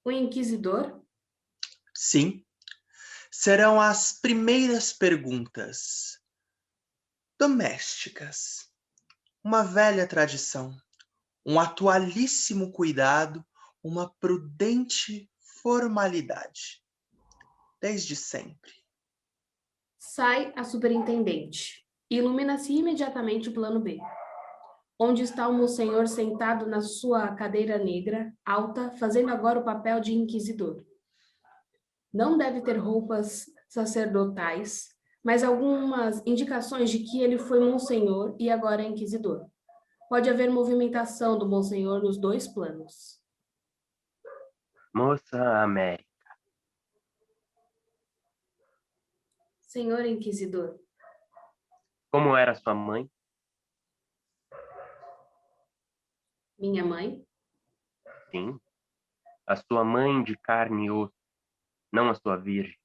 O inquisidor? Sim, serão as primeiras perguntas domésticas. Uma velha tradição, um atualíssimo cuidado, uma prudente formalidade. Desde sempre. Sai a superintendente. Ilumina-se imediatamente o plano B. Onde está o monsenhor sentado na sua cadeira negra, alta, fazendo agora o papel de inquisidor. Não deve ter roupas sacerdotais, mas algumas indicações de que ele foi monsenhor e agora é inquisidor. Pode haver movimentação do monsenhor nos dois planos. Moça América, Senhor inquisidor, como era sua mãe? minha mãe, Sim, a sua mãe de carne e osso, não a sua virgem.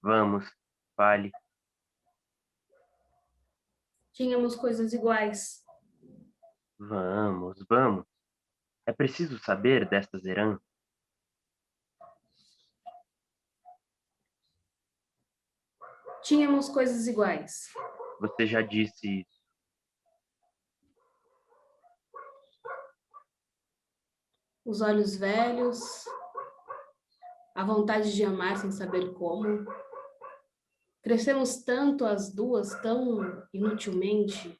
Vamos, fale. tínhamos coisas iguais. Vamos, vamos. É preciso saber destas heranças. Tínhamos coisas iguais. Você já disse isso. Os olhos velhos, a vontade de amar sem saber como. Crescemos tanto as duas, tão inutilmente.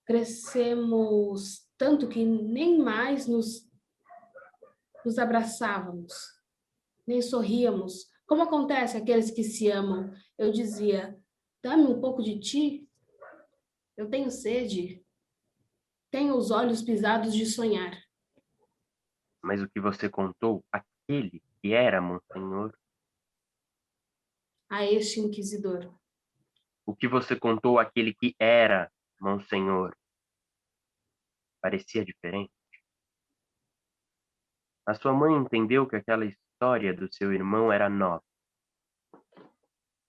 Crescemos tanto que nem mais nos abraçávamos, nem sorríamos. Como acontece aqueles que se amam? Eu dizia, dá-me um pouco de ti. Eu tenho sede. Tenho os olhos pisados de sonhar. Mas o que você contou, aquele que era Monsenhor, A este inquisidor. o que você contou, aquele que era Monsenhor, parecia diferente. A sua mãe entendeu que aquela história do seu irmão era nova.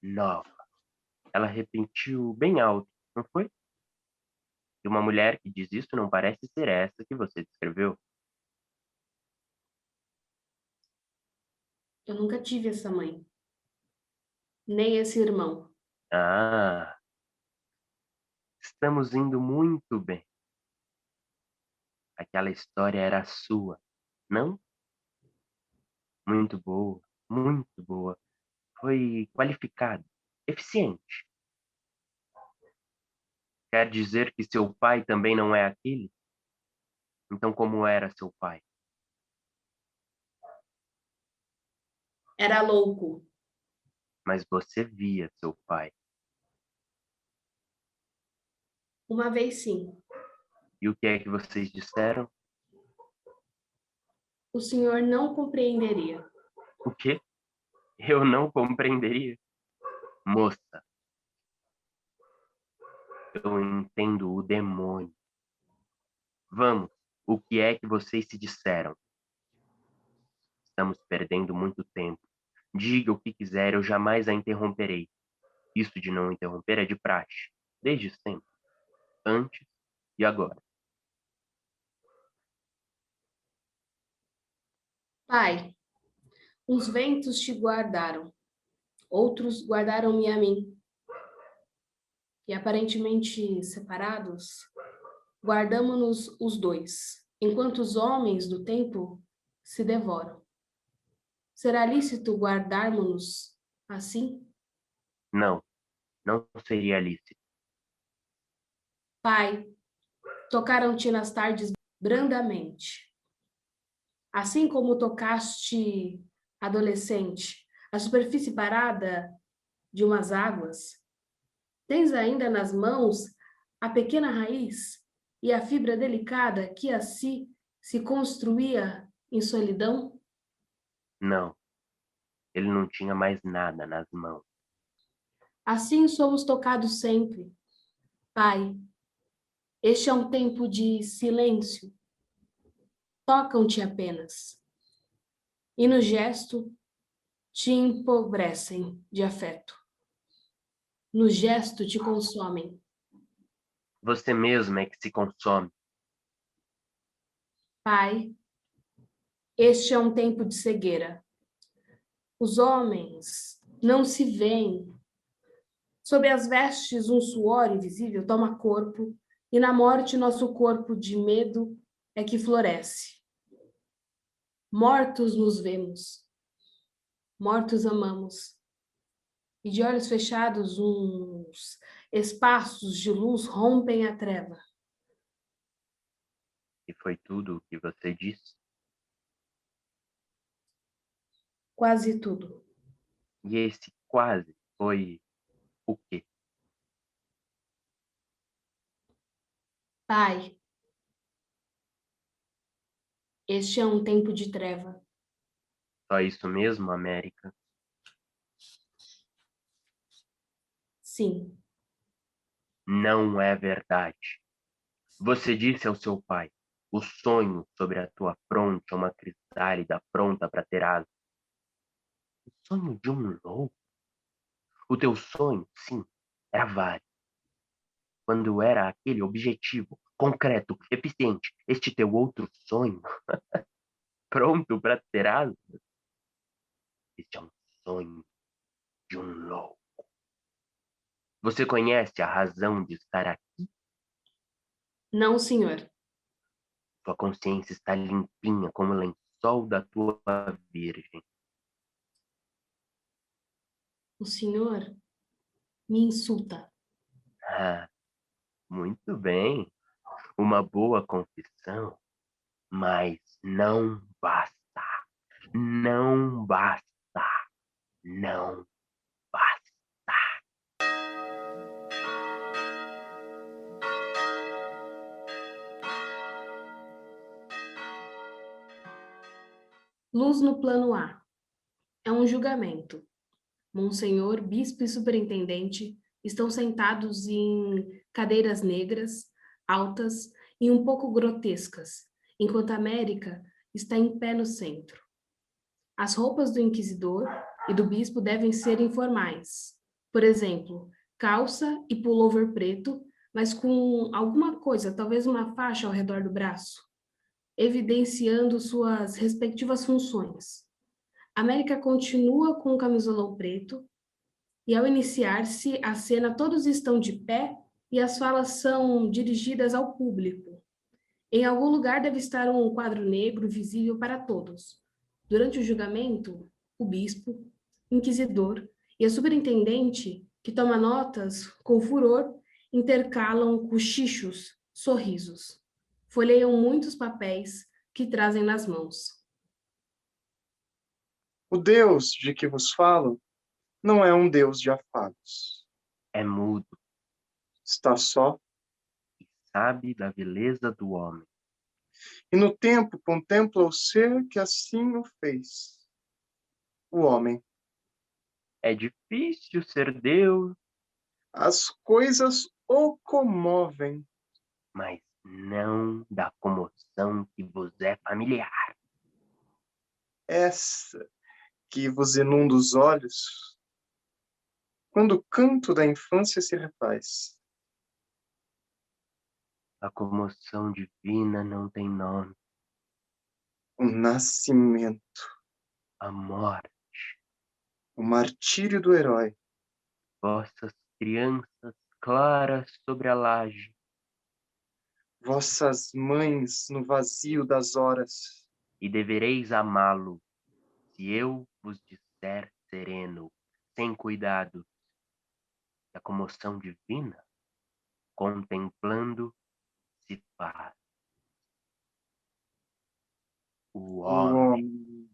Nova. Ela repetiu bem alto, não foi? E uma mulher que diz isso não parece ser essa que você descreveu. Eu nunca tive essa mãe. Nem esse irmão. Ah, estamos indo muito bem. Aquela história era sua, não? Muito boa, muito boa. Foi qualificada, eficiente. Quer dizer que seu pai também não é aquele? Então como era seu pai? Era louco. Mas você via seu pai. Uma vez sim. E o que é que vocês disseram? O senhor não compreenderia. O quê? Eu não compreenderia. Moça, Eu entendo o demônio. Vamos, o que é que vocês se disseram? Estamos perdendo muito tempo. Diga o que quiser, eu jamais a interromperei. Isso de não interromper é de praxe, desde sempre, antes e agora. Pai, uns ventos te guardaram, outros guardaram-me a mim. E aparentemente separados, guardamo-nos os dois, enquanto os homens do tempo se devoram. Será lícito guardarmos-nos assim? Não, não seria lícito. Pai, tocaram-te nas tardes brandamente, assim como tocaste, adolescente, a superfície parada de umas águas. Tens ainda nas mãos a pequena raiz e a fibra delicada que assim se construía em solidão? Não, ele não tinha mais nada nas mãos. Assim somos tocados sempre. Pai, este é um tempo de silêncio. Tocam-te apenas. E no gesto te empobrecem de afeto. No gesto te consomem. Você mesmo é que se consome. Pai, este é um tempo de cegueira. Os homens não se veem. Sob as vestes, um suor invisível toma corpo, e na morte nosso corpo de medo é que floresce. Mortos nos vemos, mortos amamos, e de olhos fechados uns espaços de luz rompem a treva. E foi tudo o que você disse. Quase tudo. E esse quase foi o quê? Pai, este é um tempo de treva. Só isso mesmo, América? Sim, Não é verdade. Você disse ao seu pai, o sonho sobre a tua fronte é uma crisálida pronta para ter asas. O sonho de um louco? O teu sonho, sim, era válido. Quando era aquele objetivo, concreto, eficiente, este teu outro sonho, pronto para ter asas, este é um sonho de um louco. Você conhece a razão de estar aqui? não, senhor. Tua consciência está limpinha como o lençol da tua virgem. O senhor me insulta. Ah, muito bem. Uma boa confissão, mas não basta. Não basta. Não basta. Luz no plano A. É um julgamento. Monsenhor, bispo e superintendente estão sentados em cadeiras negras, altas e um pouco grotescas, enquanto a América está em pé no centro. As roupas do inquisidor e do bispo devem ser informais. Por exemplo, calça e pullover preto, mas com alguma coisa, talvez uma faixa ao redor do braço, evidenciando suas respectivas funções. A América continua com o camisolão preto, e ao iniciar-se a cena, todos estão de pé e as falas são dirigidas ao público. Em algum lugar deve estar um quadro negro visível para todos. Durante o julgamento, o bispo, inquisidor e a superintendente, que toma notas com furor, intercalam cochichos, sorrisos. Folheiam muitos papéis que trazem nas mãos. O Deus de que vos falo não é um Deus de afagos. É mudo, Está só sabe da beleza do homem. e no tempo contempla o ser que assim o fez. O homem. É difícil ser Deus. As coisas ou comovem. mas não da comoção que vos é familiar. Essa que vos inunda os olhos, quando o canto da infância se refaz. A comoção divina não tem nome. O nascimento, A morte, o martírio do herói, vossas crianças claras sobre a laje, vossas mães no vazio das horas. e devereis amá-lo, se eu vos disser sereno, sem cuidado, da comoção divina, contemplando se faz. O O homem, homem,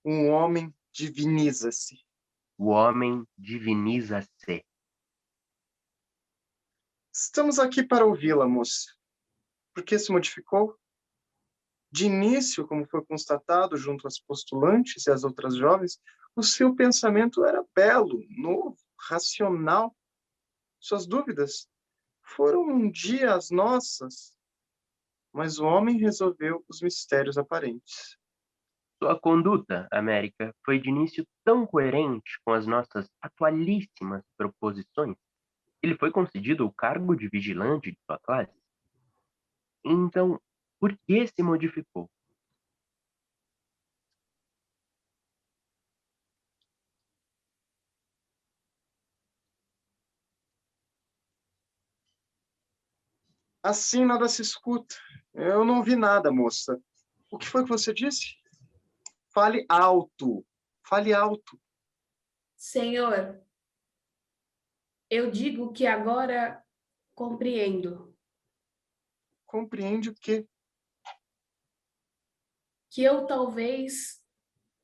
um homem diviniza-se. o homem diviniza-se. Estamos aqui para ouvi-la, moça. Por que se modificou? De início, como foi constatado junto às postulantes e às outras jovens, o seu pensamento era belo, novo, racional. Suas dúvidas foram um dia as nossas, mas o homem resolveu os mistérios aparentes. Sua conduta, América, foi de início tão coerente com as nossas atualíssimas proposições. Ele foi concedido o cargo de vigilante de sua classe. Então, por que se modificou? Assim nada se escuta. Eu não vi nada, moça. O que foi que você disse? Fale alto. Fale alto. Senhor, eu digo que agora compreendo Compreende o quê? que eu talvez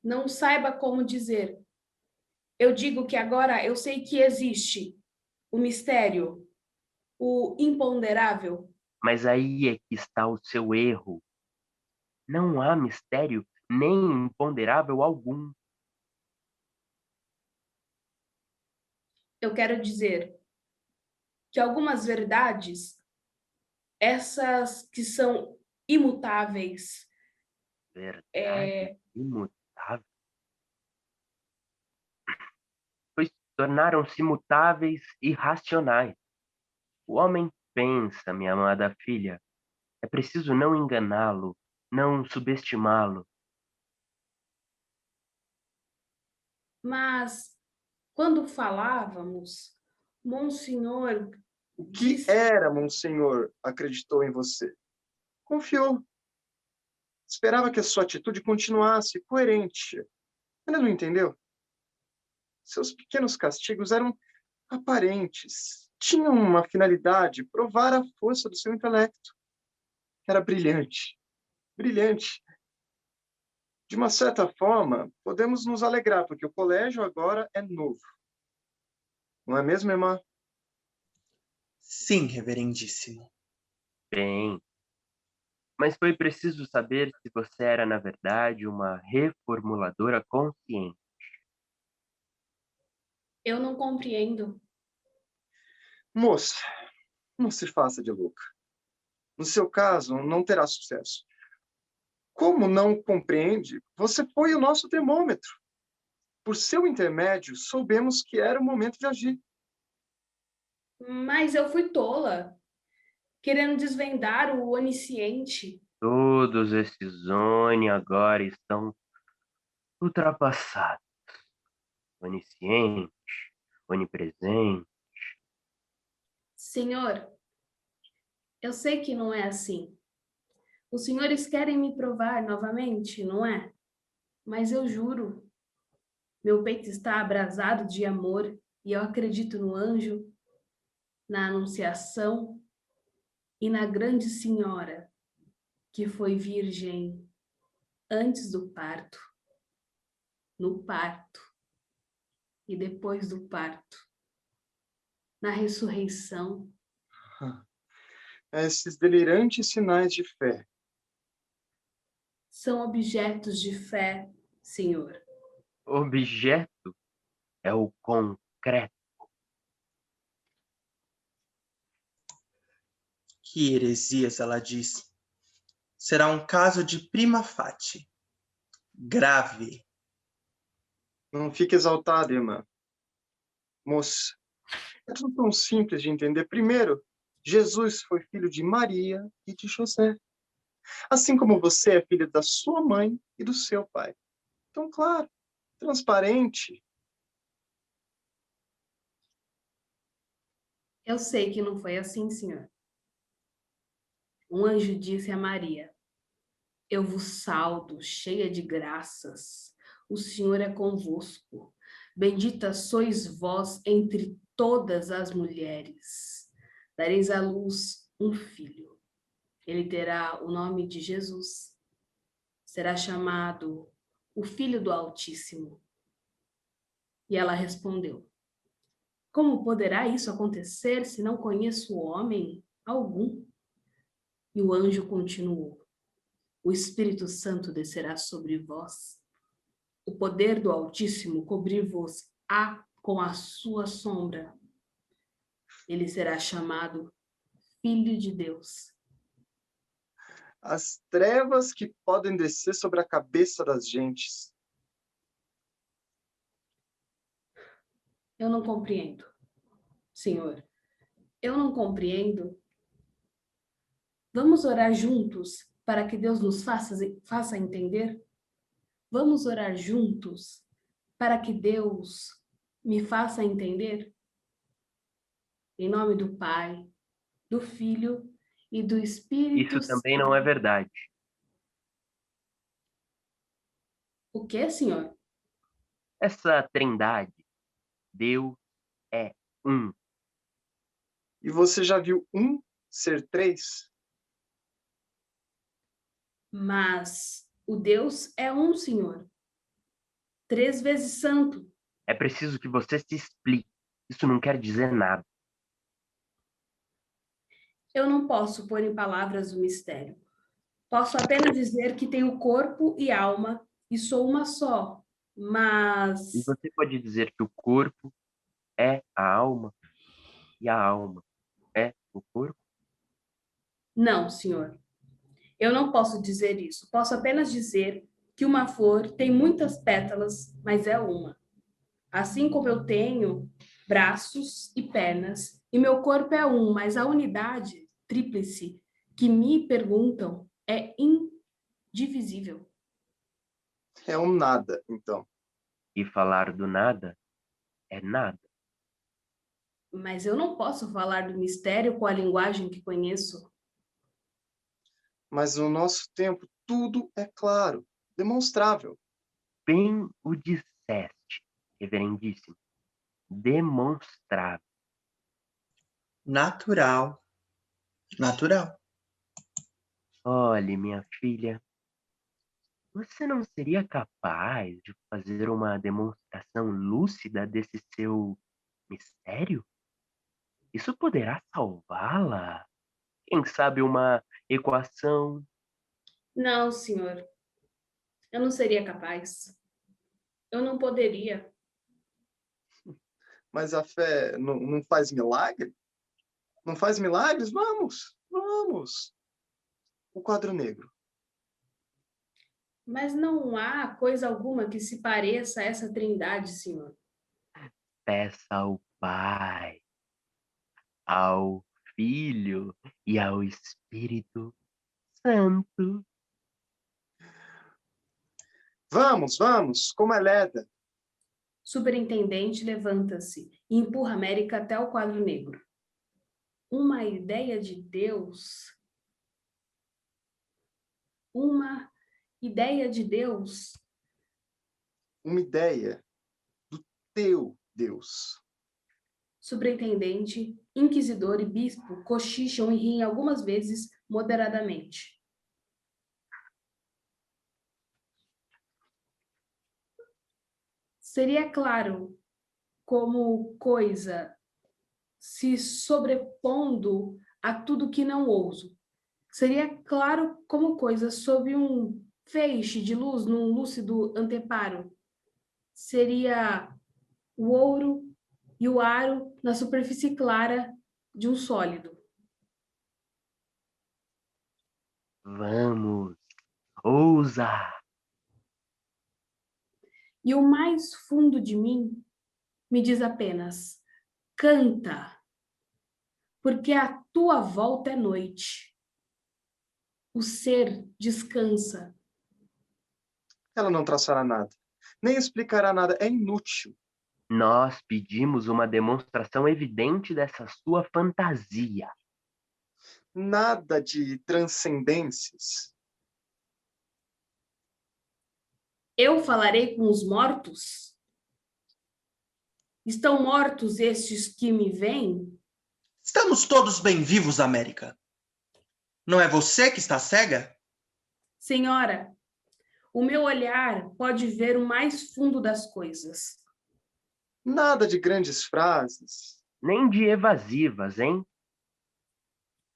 não saiba como dizer. Eu digo que agora eu sei que existe o mistério, o imponderável. Mas aí é que está o seu erro. Não há mistério nem imponderável algum. Eu quero dizer que algumas verdades, essas que são imutáveis, Verdade imutável. Pois tornaram-se mutáveis e racionais. O homem pensa, minha amada filha. É preciso não enganá-lo, não subestimá-lo. mas quando falávamos, Monsenhor O que disse, era, Monsenhor, acreditou em você? Confiou. Esperava que a sua atitude continuasse coerente. Ele não entendeu? Seus pequenos castigos eram aparentes. Tinham uma finalidade, provar a força do seu intelecto. Era brilhante. Brilhante. De uma certa forma, podemos nos alegrar, porque o colégio agora é novo. Não é mesmo, irmã? Sim, reverendíssimo. Bem, mas foi preciso saber se você era, na verdade, uma reformuladora consciente. eu não compreendo. Moça, não se faça de louca. No seu caso, não terá sucesso. Como não compreende, você foi o nosso termômetro. Por seu intermédio, soubemos que era o momento de agir. Mas eu fui tola, querendo desvendar o onisciente. Todos esses Oni agora estão ultrapassados. Onisciente, onipresente. Senhor, eu sei que não é assim. Os senhores querem me provar novamente, não é? Mas eu juro, meu peito está abrasado de amor e eu acredito no anjo, na Anunciação e na Grande Senhora, que foi virgem antes do parto, no parto e depois do parto, na ressurreição. Esses delirantes sinais de fé. São objetos de fé, Senhor. Objeto é o concreto. Que heresias, ela diz. Será um caso de prima facie. Grave. Não fique exaltada, irmã. Moça, é tudo tão simples de entender. Primeiro, Jesus foi filho de Maria e de José. Assim como você é filho da sua mãe e do seu pai. Então, claro, transparente. Eu sei que não foi assim, senhor. Um anjo disse a Maria: Eu vos saldo, cheia de graças. O Senhor é convosco. Bendita sois vós entre todas as mulheres. Dareis à luz um filho. Ele terá o nome de Jesus. Será chamado o Filho do Altíssimo. E ela respondeu: Como poderá isso acontecer se não conheço homem algum? E o anjo continuou: O Espírito Santo descerá sobre vós. O poder do Altíssimo cobrir-vos-á com a sua sombra. Ele será chamado Filho de Deus. As trevas que podem descer sobre a cabeça das gentes. Eu não compreendo, Senhor. Eu não compreendo. Vamos orar juntos para que Deus nos faça entender? Vamos orar juntos para que Deus me faça entender? Em nome do Pai, do Filho e do Espírito Isso Santo. também não é verdade. O que, senhor? Essa trindade, Deus é um. E você já viu um ser três? Mas o Deus é um, senhor. 3 vezes santo. É preciso que você se explique. Isso não quer dizer nada. Eu não posso pôr em palavras o mistério. Posso apenas dizer que tenho corpo e alma e sou uma só. E Mas você pode dizer que o corpo é a alma e a alma é o corpo? não, senhor. Eu não posso dizer isso. Posso apenas dizer que uma flor tem muitas pétalas, mas é uma. Assim como eu tenho braços e pernas, e meu corpo é um, mas a unidade, tríplice, que me perguntam é indivisível. É um nada, então. E falar do nada é nada. Mas eu não posso falar do mistério com a linguagem que conheço. Mas no nosso tempo, tudo é claro, demonstrável. Bem o disseste, reverendíssimo. Demonstrável. Natural. Natural. Olhe, minha filha, você não seria capaz de fazer uma demonstração lúcida desse seu mistério? Isso poderá salvá-la? Quem sabe uma equação? Não, senhor. Eu não seria capaz. Eu não poderia. Mas a fé não faz milagre? Não faz milagres? Vamos, vamos. O quadro negro. Mas não há coisa alguma que se pareça a essa trindade, senhor. Peça ao Pai, ao Filho e ao Espírito Santo. Vamos, vamos, como é Leda. Superintendente levanta-se e empurra América até o quadro negro. Uma ideia de Deus. Uma ideia de Deus. Uma ideia do teu Deus. Superintendente, inquisidor e bispo cochicham e riem algumas vezes moderadamente. Seria claro como coisa se sobrepondo a tudo que não ouso. Seria claro como coisa sob um feixe de luz num lúcido anteparo. Seria o ouro e o aro na superfície clara de um sólido. Vamos, ousa! E o mais fundo de mim me diz apenas: canta, porque a tua volta é noite. O ser descansa. Ela não traçará nada, nem explicará nada, é inútil. Nós pedimos uma demonstração evidente dessa sua fantasia. Nada de transcendências. Eu falarei com os mortos? Estão mortos estes que me veem? Estamos todos bem vivos, América. Não é você que está cega? Senhora, o meu olhar pode ver o mais fundo das coisas. Nada de grandes frases. Nem de evasivas, hein?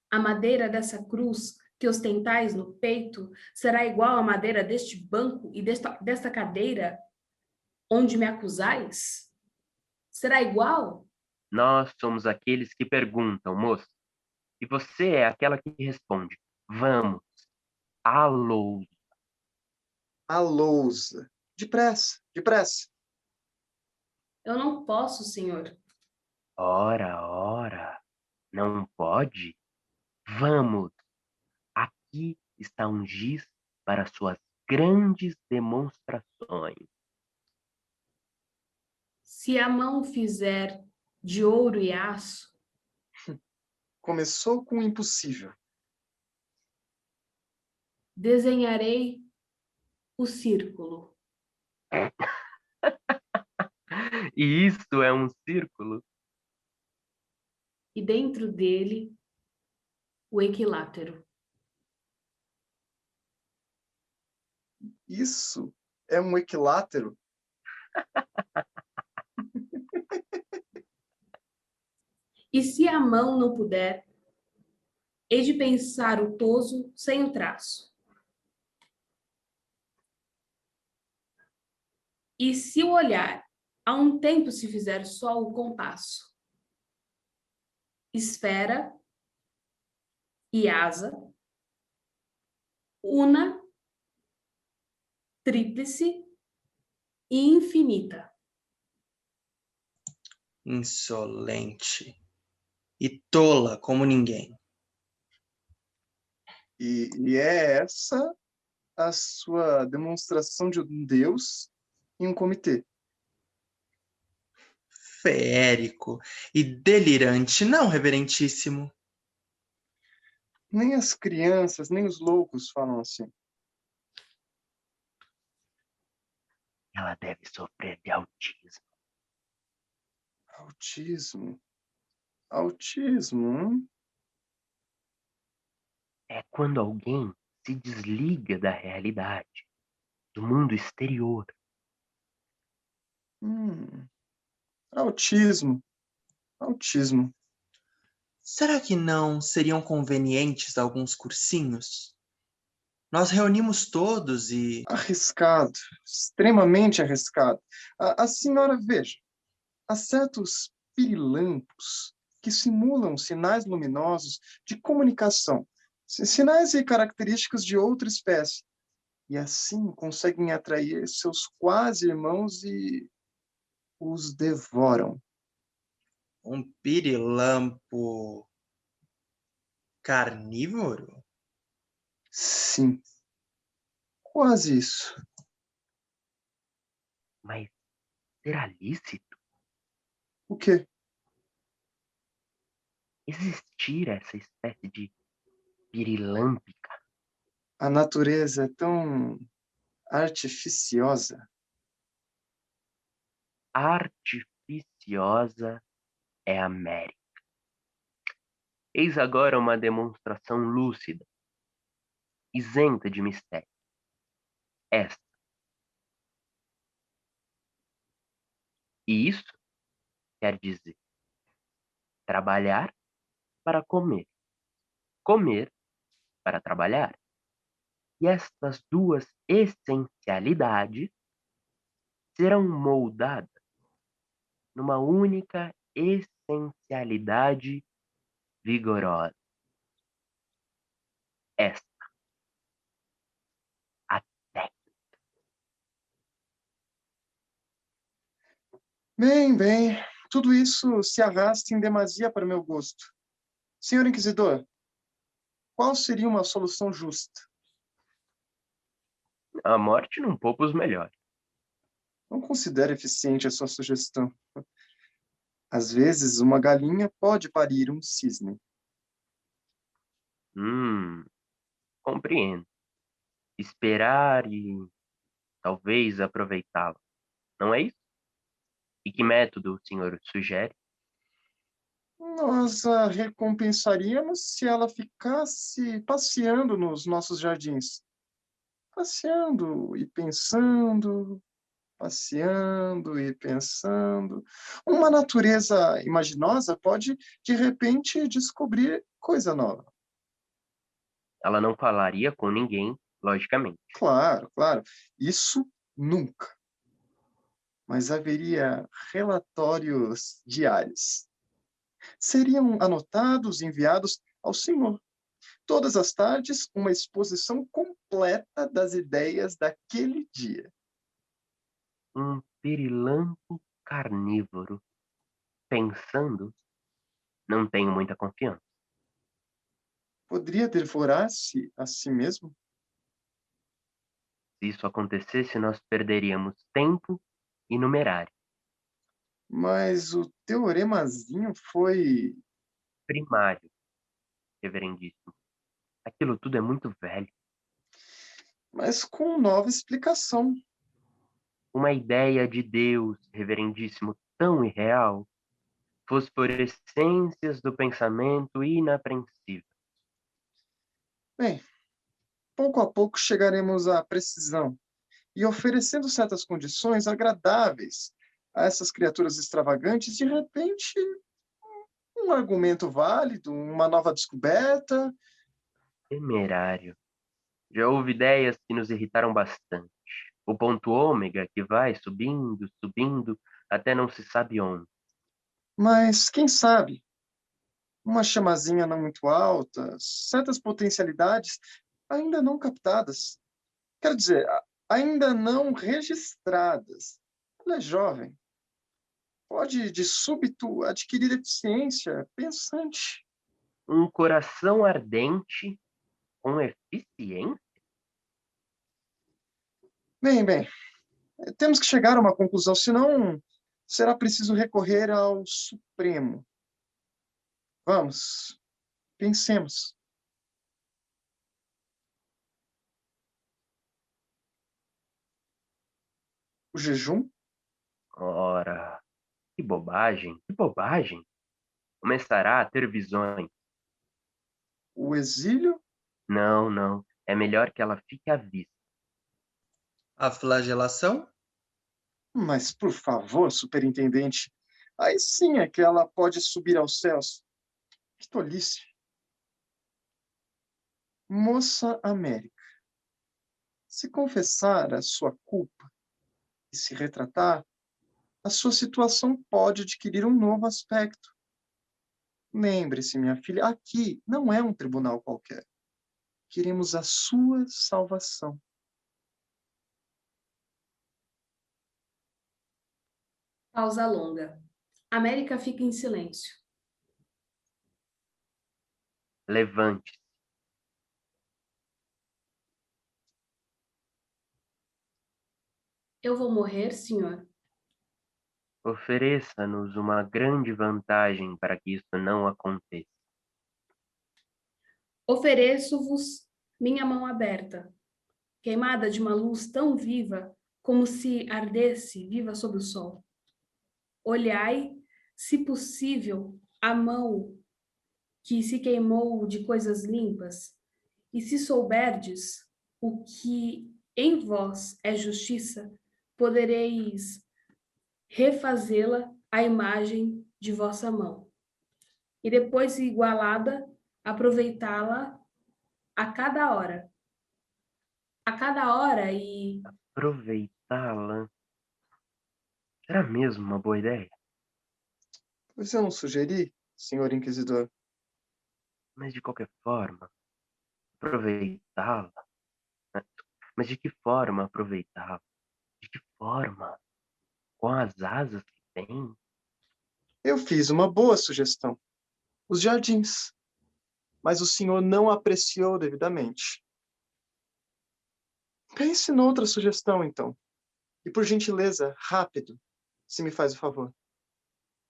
A madeira dessa cruz que ostentais no peito será igual à madeira deste banco e desta cadeira onde me acusais? Será igual? Nós somos aqueles que perguntam, moço. E você é aquela que responde. Vamos, alô. A lousa. Depressa, depressa. Eu não posso, senhor. Ora, não pode? Vamos, aqui está um giz para suas grandes demonstrações. Se a mão fizer de ouro e aço, Começou com o impossível. desenharei o círculo. E isto é um círculo? E dentro dele, o equilátero. Isso é um equilátero. E se a mão não puder, hei de pensar o toso sem o traço. E se o olhar a um tempo se fizer só o compasso, esfera e asa, una, tríplice e infinita. Insolente e tola como ninguém. E é essa a sua demonstração de um Deus em um comitê. Feérico e delirante, não reverentíssimo. Nem as crianças, nem os loucos falam assim. Ela deve sofrer de autismo. Autismo. Autismo, hein? É quando alguém se desliga da realidade, do mundo exterior. Autismo. Autismo. Será que não seriam convenientes alguns cursinhos? Nós reunimos todos e... Arriscado. Extremamente arriscado. A senhora, veja, há certos pirilampos que simulam sinais luminosos de comunicação, sinais e características de outra espécie, e assim conseguem atrair seus quase-irmãos e os devoram. Um pirilampo carnívoro? Sim, quase isso. Mas será lícito O quê? existir essa espécie de pirilâmpica? A natureza é tão artificiosa. Artificiosa é a América. Eis agora uma demonstração lúcida, isenta de mistério. Esta. E isso quer dizer trabalhar para comer, comer para trabalhar. E estas duas essencialidades serão moldadas numa única essencialidade vigorosa. Esta. Bem, bem, tudo isso se arrasta em demasia para o meu gosto. Senhor Inquisidor, qual seria uma solução justa? A morte não poupa os melhores. Não considero eficiente a sua sugestão. Às vezes, uma galinha pode parir um cisne. Compreendo. Esperar e talvez aproveitá-lo. Não é isso? E que método o senhor sugere? Nós a recompensaríamos se ela ficasse passeando nos nossos jardins. Passeando e pensando, passeando e pensando. Uma natureza imaginosa pode, de repente, descobrir coisa nova. Ela não falaria com ninguém, logicamente. Claro, claro. Isso nunca. Mas haveria relatórios diários. Seriam anotados e enviados ao senhor. Todas as tardes, uma exposição completa das ideias daquele dia. Um pirilampo carnívoro. Pensando, não tenho muita confiança. Poderia devorar-se a si mesmo? Se isso acontecesse, nós perderíamos tempo e numerário. Mas o teoremazinho foi... Primário, reverendíssimo. Aquilo tudo é muito velho. Mas com nova explicação. Uma ideia de Deus, reverendíssimo, tão irreal. Fosforescências do pensamento inapreensível. Bem, pouco a pouco chegaremos à precisão e oferecendo certas condições agradáveis a essas criaturas extravagantes, de repente, um argumento válido, uma nova descoberta. Temerário. Já houve ideias que nos irritaram bastante. O ponto ômega que vai subindo, subindo, até não se sabe onde. Mas, quem sabe, uma chamazinha não muito alta, certas potencialidades ainda não captadas. Quero dizer, ainda não registradas. Ela é jovem. Pode, de súbito, adquirir eficiência pensante. Um coração ardente com eficiência? Bem, bem, temos que chegar a uma conclusão, senão será preciso recorrer ao Supremo. Vamos, pensemos. O jejum? Ora, que bobagem, que bobagem. Começará a ter visões. O exílio? Não, não. É melhor que ela fique à vista. A flagelação? Mas, por favor, superintendente, aí sim é que ela pode subir aos céus. Que tolice. Moça América, se confessar a sua culpa e se retratar, a sua situação pode adquirir um novo aspecto. Lembre-se, minha filha, aqui não é um tribunal qualquer. Queremos a sua salvação. Pausa longa. América fica em silêncio. Levante-se. Eu vou morrer, senhor? Ofereça-nos uma grande vantagem para que isso não aconteça. Ofereço-vos minha mão aberta, queimada de uma luz tão viva como se ardesse viva sob o sol. Olhai, se possível, a mão que se queimou de coisas limpas, e se souberdes o que em vós é justiça, podereis refazê-la à imagem de vossa mão, e depois igualada, aproveitá-la a cada hora. A cada hora e Aproveitá-la. Será mesmo uma boa ideia? Pois eu não sugeri, senhor inquisidor. Mas de qualquer forma, aproveitá-la. Mas de que forma aproveitá-la? De que forma? Com as asas que Bem, Eu fiz uma boa sugestão. Os jardins. Mas o senhor não apreciou devidamente. Pense noutra sugestão, então. E, por gentileza, rápido, se me faz o favor.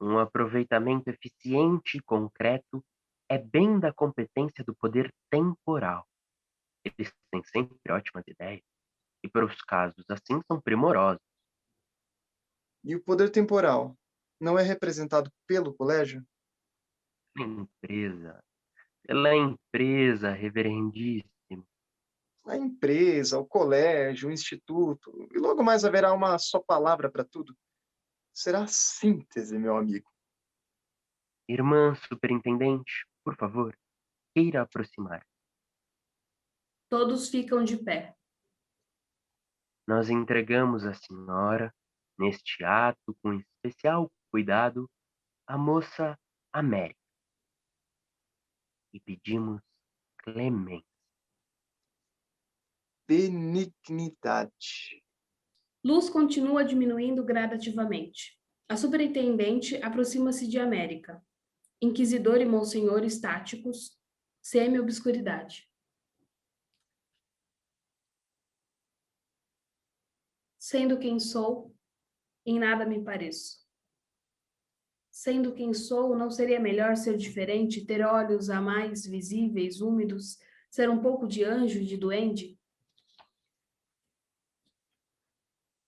um aproveitamento eficiente e concreto é bem da competência do poder temporal. Eles têm sempre ótimas ideias, e para os casos assim são primorosos. E o poder temporal não é representado pelo colégio? Empresa, pela empresa, reverendíssimo. A empresa, o colégio, o instituto, e logo mais haverá uma só palavra para tudo. Será síntese, meu amigo. Irmã superintendente, por favor, queira aproximar. Todos ficam de pé. Nós entregamos à senhora, neste ato com especial cuidado, a moça América. E pedimos clemência. Benignidade. Luz continua diminuindo gradativamente. A superintendente aproxima-se de América. Inquisidor e monsenhor estáticos, semi-obscuridade. Sendo quem sou, em nada me pareço. Sendo quem sou, não seria melhor ser diferente, ter olhos a mais visíveis, úmidos, ser um pouco de anjo e de duende?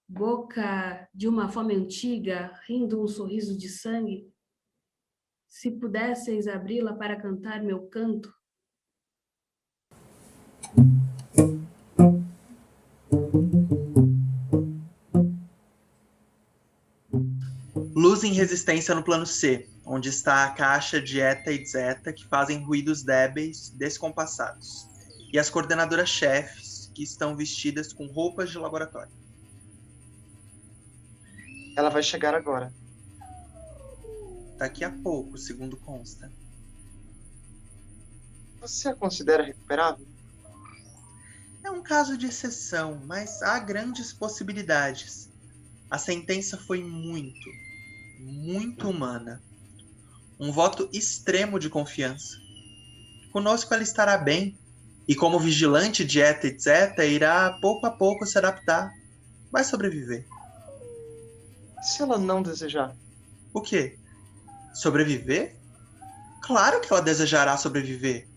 Boca de uma fome antiga, rindo um sorriso de sangue? Se pudesseis abri-la para cantar meu canto? Luz em resistência no plano C, onde está a caixa de eta e zeta que fazem ruídos débeis, descompassados, e as coordenadoras-chefes que estão vestidas com roupas de laboratório. Ela vai chegar agora. Daqui a pouco, segundo consta. Você a considera recuperável? É um caso de exceção, mas há grandes possibilidades. A sentença foi muito humana. Um voto extremo de confiança. Conosco ela estará bem, e como vigilante de eta e zeta, irá pouco a pouco se adaptar. Vai sobreviver. Se ela não desejar? O quê? Sobreviver? Claro que ela desejará sobreviver.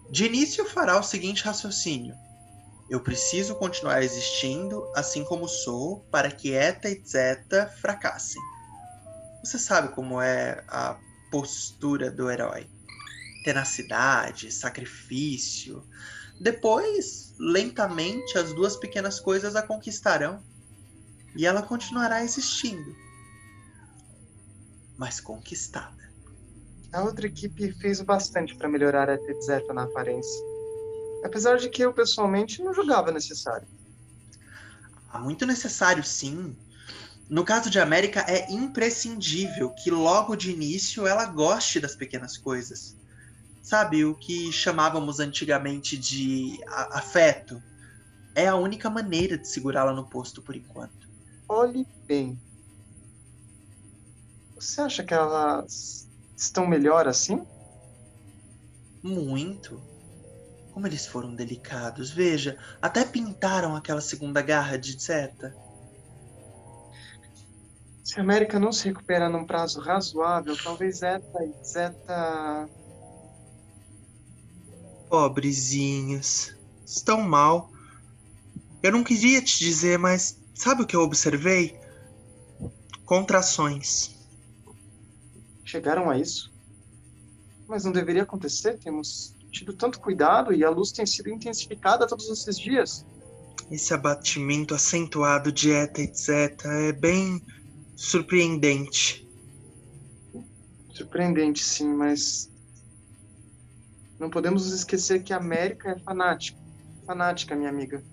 De início fará o seguinte raciocínio. Eu preciso continuar existindo assim como sou para que eta e zeta fracassem. Você sabe como é a postura do herói. Tenacidade, sacrifício. Depois, lentamente, as duas pequenas coisas a conquistarão. E ela continuará existindo. Mas conquistada. A outra equipe fez bastante para melhorar a eta e zeta na aparência. Apesar de que eu, pessoalmente, não julgava necessário. Muito necessário, sim. No caso de América, é imprescindível que logo de início ela goste das pequenas coisas. Sabe, o que chamávamos antigamente de afeto. É a única maneira de segurá-la no posto por enquanto. Olhe bem. Você acha que elas estão melhor assim? Muito. Como eles foram delicados. Veja, até pintaram aquela segunda garra de zeta. Se a América não se recuperar num prazo razoável, talvez eta e zeta... Pobrezinhas. Estão mal. Eu não queria te dizer, mas sabe o que eu observei? Contrações. Chegaram a isso? Mas não deveria acontecer? Temos tido tanto cuidado e a luz tem sido intensificada todos esses dias. Esse abatimento acentuado de eta e zeta é bem surpreendente. Surpreendente, sim, mas não podemos esquecer que a América é fanática. Fanática, minha amiga.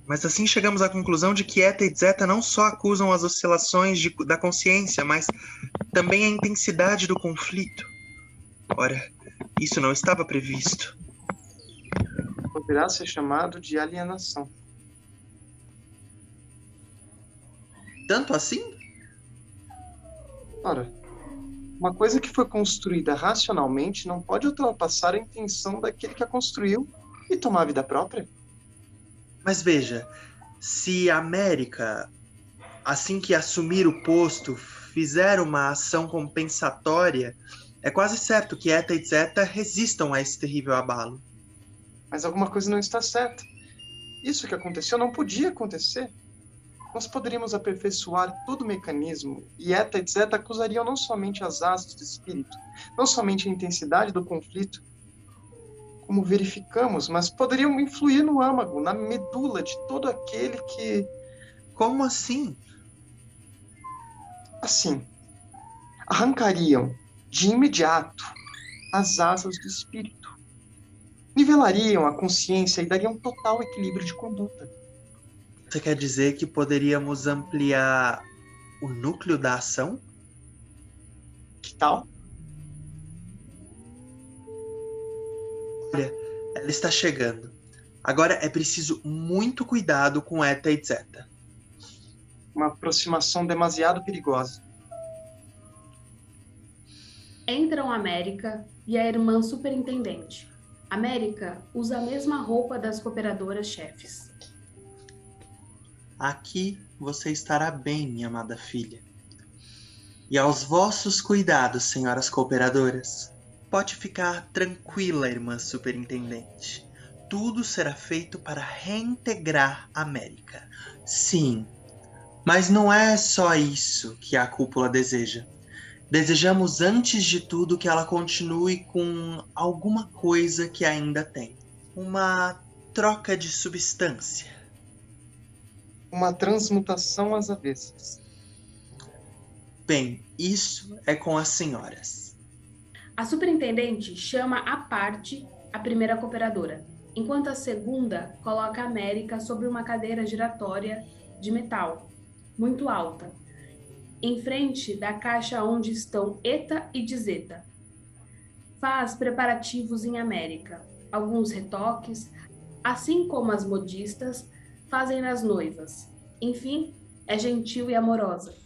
Mas assim chegamos à conclusão de que eta e zeta não só acusam as oscilações da consciência, mas também a intensidade do conflito. Ora, isso não estava previsto. Poderá ser chamado de alienação. Tanto assim? Ora, uma coisa que foi construída racionalmente não pode ultrapassar a intenção daquele que a construiu e tomar a vida própria. Mas veja, se a América, assim que assumir o posto, fizer uma ação compensatória, é quase certo que Eta e Zeta resistam a esse terrível abalo. Mas alguma coisa não está certa. Isso que aconteceu não podia acontecer. Nós poderíamos aperfeiçoar todo o mecanismo e Eta e Zeta acusariam não somente as asas do espírito, não somente a intensidade do conflito, como verificamos, mas poderiam influir no âmago, na medula de todo aquele que... Como assim? Assim, arrancariam de imediato as asas do espírito, nivelariam a consciência e dariam total equilíbrio de conduta. Você quer dizer que poderíamos ampliar o núcleo da ação? Que tal? Olha, ela está chegando. Agora é preciso muito cuidado com Eta e Zeta. Uma aproximação demasiado perigosa. Entram América e a irmã superintendente. América usa a mesma roupa das cooperadoras chefes. Aqui você estará bem, minha amada filha. E aos vossos cuidados, senhoras cooperadoras. Pode ficar tranquila, irmã superintendente. Tudo será feito para reintegrar a América. Sim, mas não é só isso que a cúpula deseja. Desejamos, antes de tudo, que ela continue com alguma coisa que ainda tem. Uma troca de substância. Uma transmutação às avessas. Bem, isso é com as senhoras. A superintendente chama à parte a primeira cooperadora, enquanto a segunda coloca a América sobre uma cadeira giratória de metal, muito alta, em frente da caixa onde estão Eta e Zeta. Faz preparativos em América, alguns retoques, assim como as modistas fazem nas noivas. Enfim, é gentil e amorosa.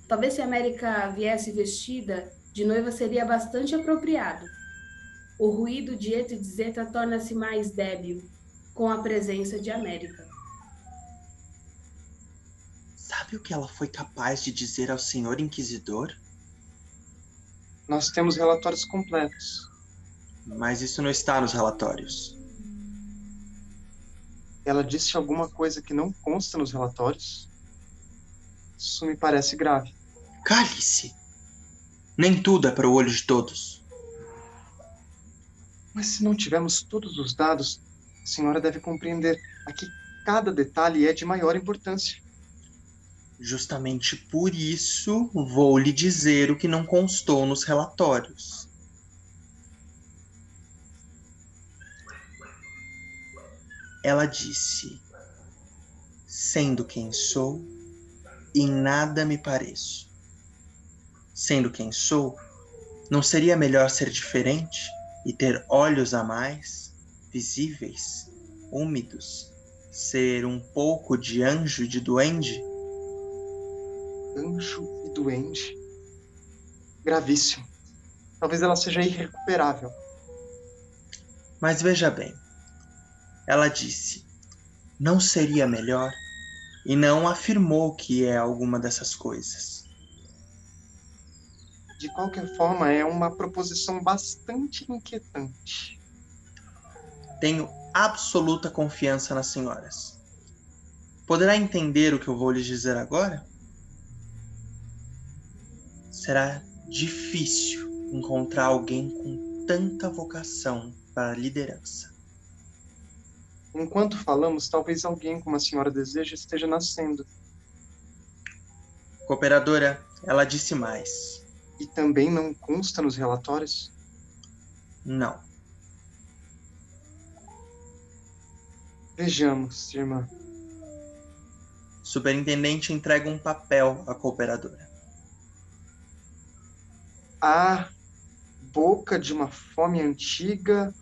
Talvez se a América viesse vestida de noiva seria bastante apropriado. O ruído de Eta e Zeta torna-se mais débil com a presença de América. Sabe o que ela foi capaz de dizer ao senhor inquisidor? Nós temos relatórios completos. Mas isso não está nos relatórios. Ela disse alguma coisa que não consta nos relatórios? Isso me parece grave. Cale-se! Nem tudo é para o olho de todos. Mas se não tivermos todos os dados, a senhora deve compreender. Aqui cada detalhe é de maior importância. Justamente por isso vou lhe dizer o que não constou nos relatórios. Ela disse: sendo quem sou, em nada me pareço. Sendo quem sou, não seria melhor ser diferente e ter olhos a mais, visíveis, úmidos, ser um pouco de anjo e de duende? Anjo e duende. Gravíssimo. Talvez ela seja irrecuperável. Mas veja bem, ela disse: não seria melhor? E não afirmou que é alguma dessas coisas. De qualquer forma, é uma proposição bastante inquietante. Tenho absoluta confiança nas senhoras. Poderá entender o que eu vou lhes dizer agora? Será difícil encontrar alguém com tanta vocação para a liderança. Enquanto falamos, talvez alguém, como a senhora deseja, esteja nascendo. Cooperadora, ela disse mais. E também não consta nos relatórios? Não. Vejamos, irmã. O superintendente entrega um papel à cooperadora. A boca de uma fome antiga,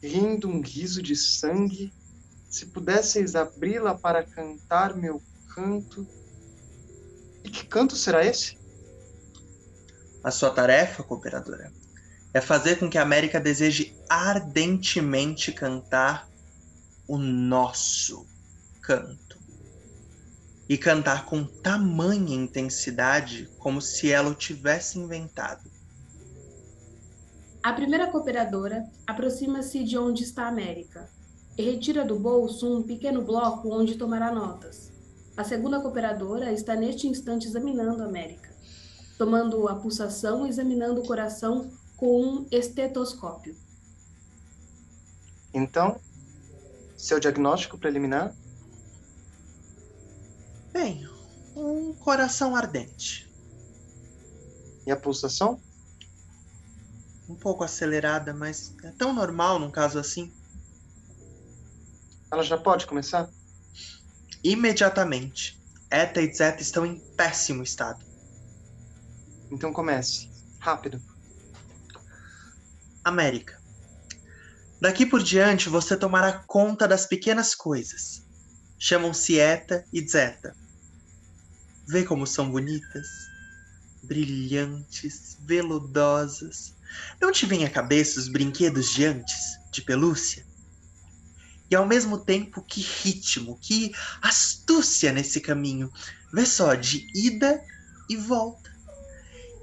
rindo um riso de sangue, se pudesseis abri-la para cantar meu canto. E que canto será esse? A sua tarefa, cooperadora, é fazer com que a América deseje ardentemente cantar o nosso canto. E cantar com tamanha intensidade como se ela o tivesse inventado. A primeira cooperadora aproxima-se de onde está a América e retira do bolso um pequeno bloco onde tomará notas. A segunda cooperadora está neste instante examinando a América, tomando a pulsação e examinando o coração com um estetoscópio. Então, seu diagnóstico preliminar? Bem, um coração ardente. E a pulsação? Um pouco acelerada, mas é tão normal num caso assim. Ela já pode começar? Imediatamente. Eta e Zeta estão em péssimo estado. Então comece. Rápido. América. Daqui por diante você tomará conta das pequenas coisas. Chamam-se Eta e Zeta. Vê como são bonitas, brilhantes, veludosas. Não te vem à cabeça os brinquedos de antes, de pelúcia? E ao mesmo tempo, que ritmo, que astúcia nesse caminho. Vê só, de ida e volta.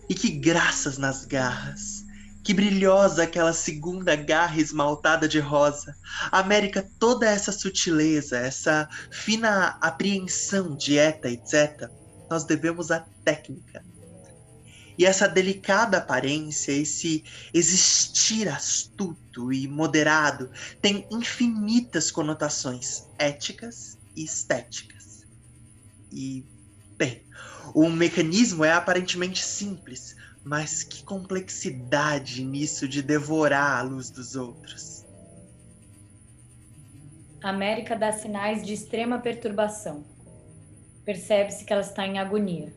E que graças nas garras. Que brilhosa aquela segunda garra esmaltada de rosa. América, toda essa sutileza, essa fina apreensão de Eta e Zeta, nós devemos à técnica. E essa delicada aparência, esse existir astuto e moderado, tem infinitas conotações éticas e estéticas. E, bem, o mecanismo é aparentemente simples, mas que complexidade nisso de devorar a luz dos outros. A América dá sinais de extrema perturbação. Percebe-se que ela está em agonia.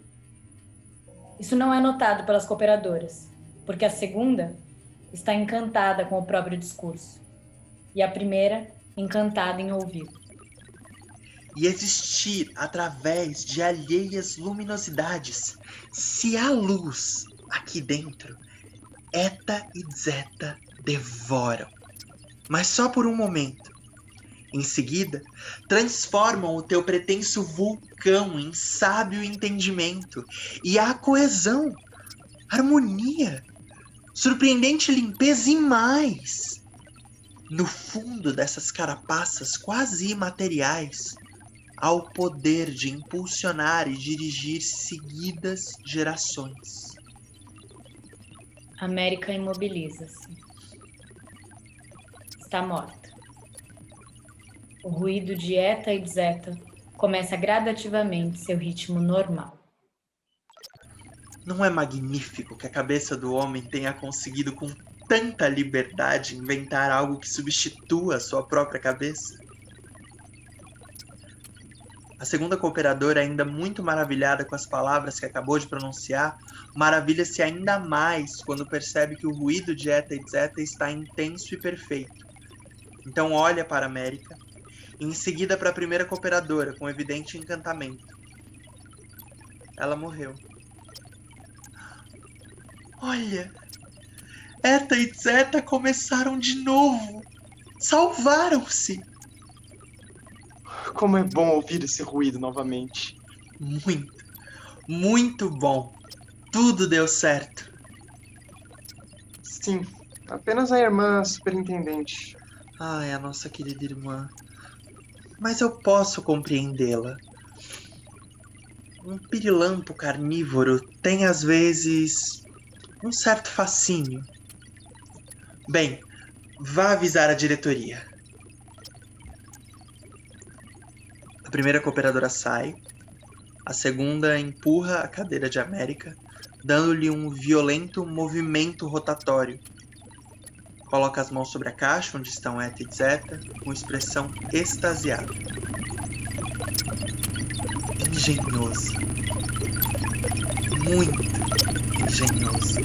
Isso não é notado pelas cooperadoras, porque a segunda está encantada com o próprio discurso, e a primeira encantada em ouvir. E existir através de alheias luminosidades. Se há luz aqui dentro, Eta e Zeta devoram, mas só por um momento. Em seguida, transformam o teu pretenso vulcão em sábio entendimento. E há coesão, harmonia, surpreendente limpeza e mais. No fundo dessas carapaças quase imateriais, há o poder de impulsionar e dirigir seguidas gerações. A América imobiliza-se. Está morta. O ruído de Eta e Zeta começa gradativamente seu ritmo normal. Não é magnífico que a cabeça do homem tenha conseguido com tanta liberdade inventar algo que substitua a sua própria cabeça? A segunda cooperadora, ainda muito maravilhada com as palavras que acabou de pronunciar, maravilha-se ainda mais quando percebe que o ruído de Eta e Zeta está intenso e perfeito. Então olha para a América, e em seguida para a primeira cooperadora, com evidente encantamento. Ela morreu. Olha! Eta e Zeta começaram de novo! Salvaram-se! Como é bom ouvir esse ruído novamente. Muito, muito bom. Tudo deu certo. Sim, apenas a irmã superintendente. Ai, a nossa querida irmã. Mas eu posso compreendê-la. Um pirilampo carnívoro tem, às vezes, um certo fascínio. Bem, vá avisar a diretoria. A primeira cooperadora sai, a segunda empurra a cadeira de América, dando-lhe um violento movimento rotatório. Coloca as mãos sobre a caixa onde estão Eta e Zeta, com expressão extasiada. Engenhoso. Muito engenhoso.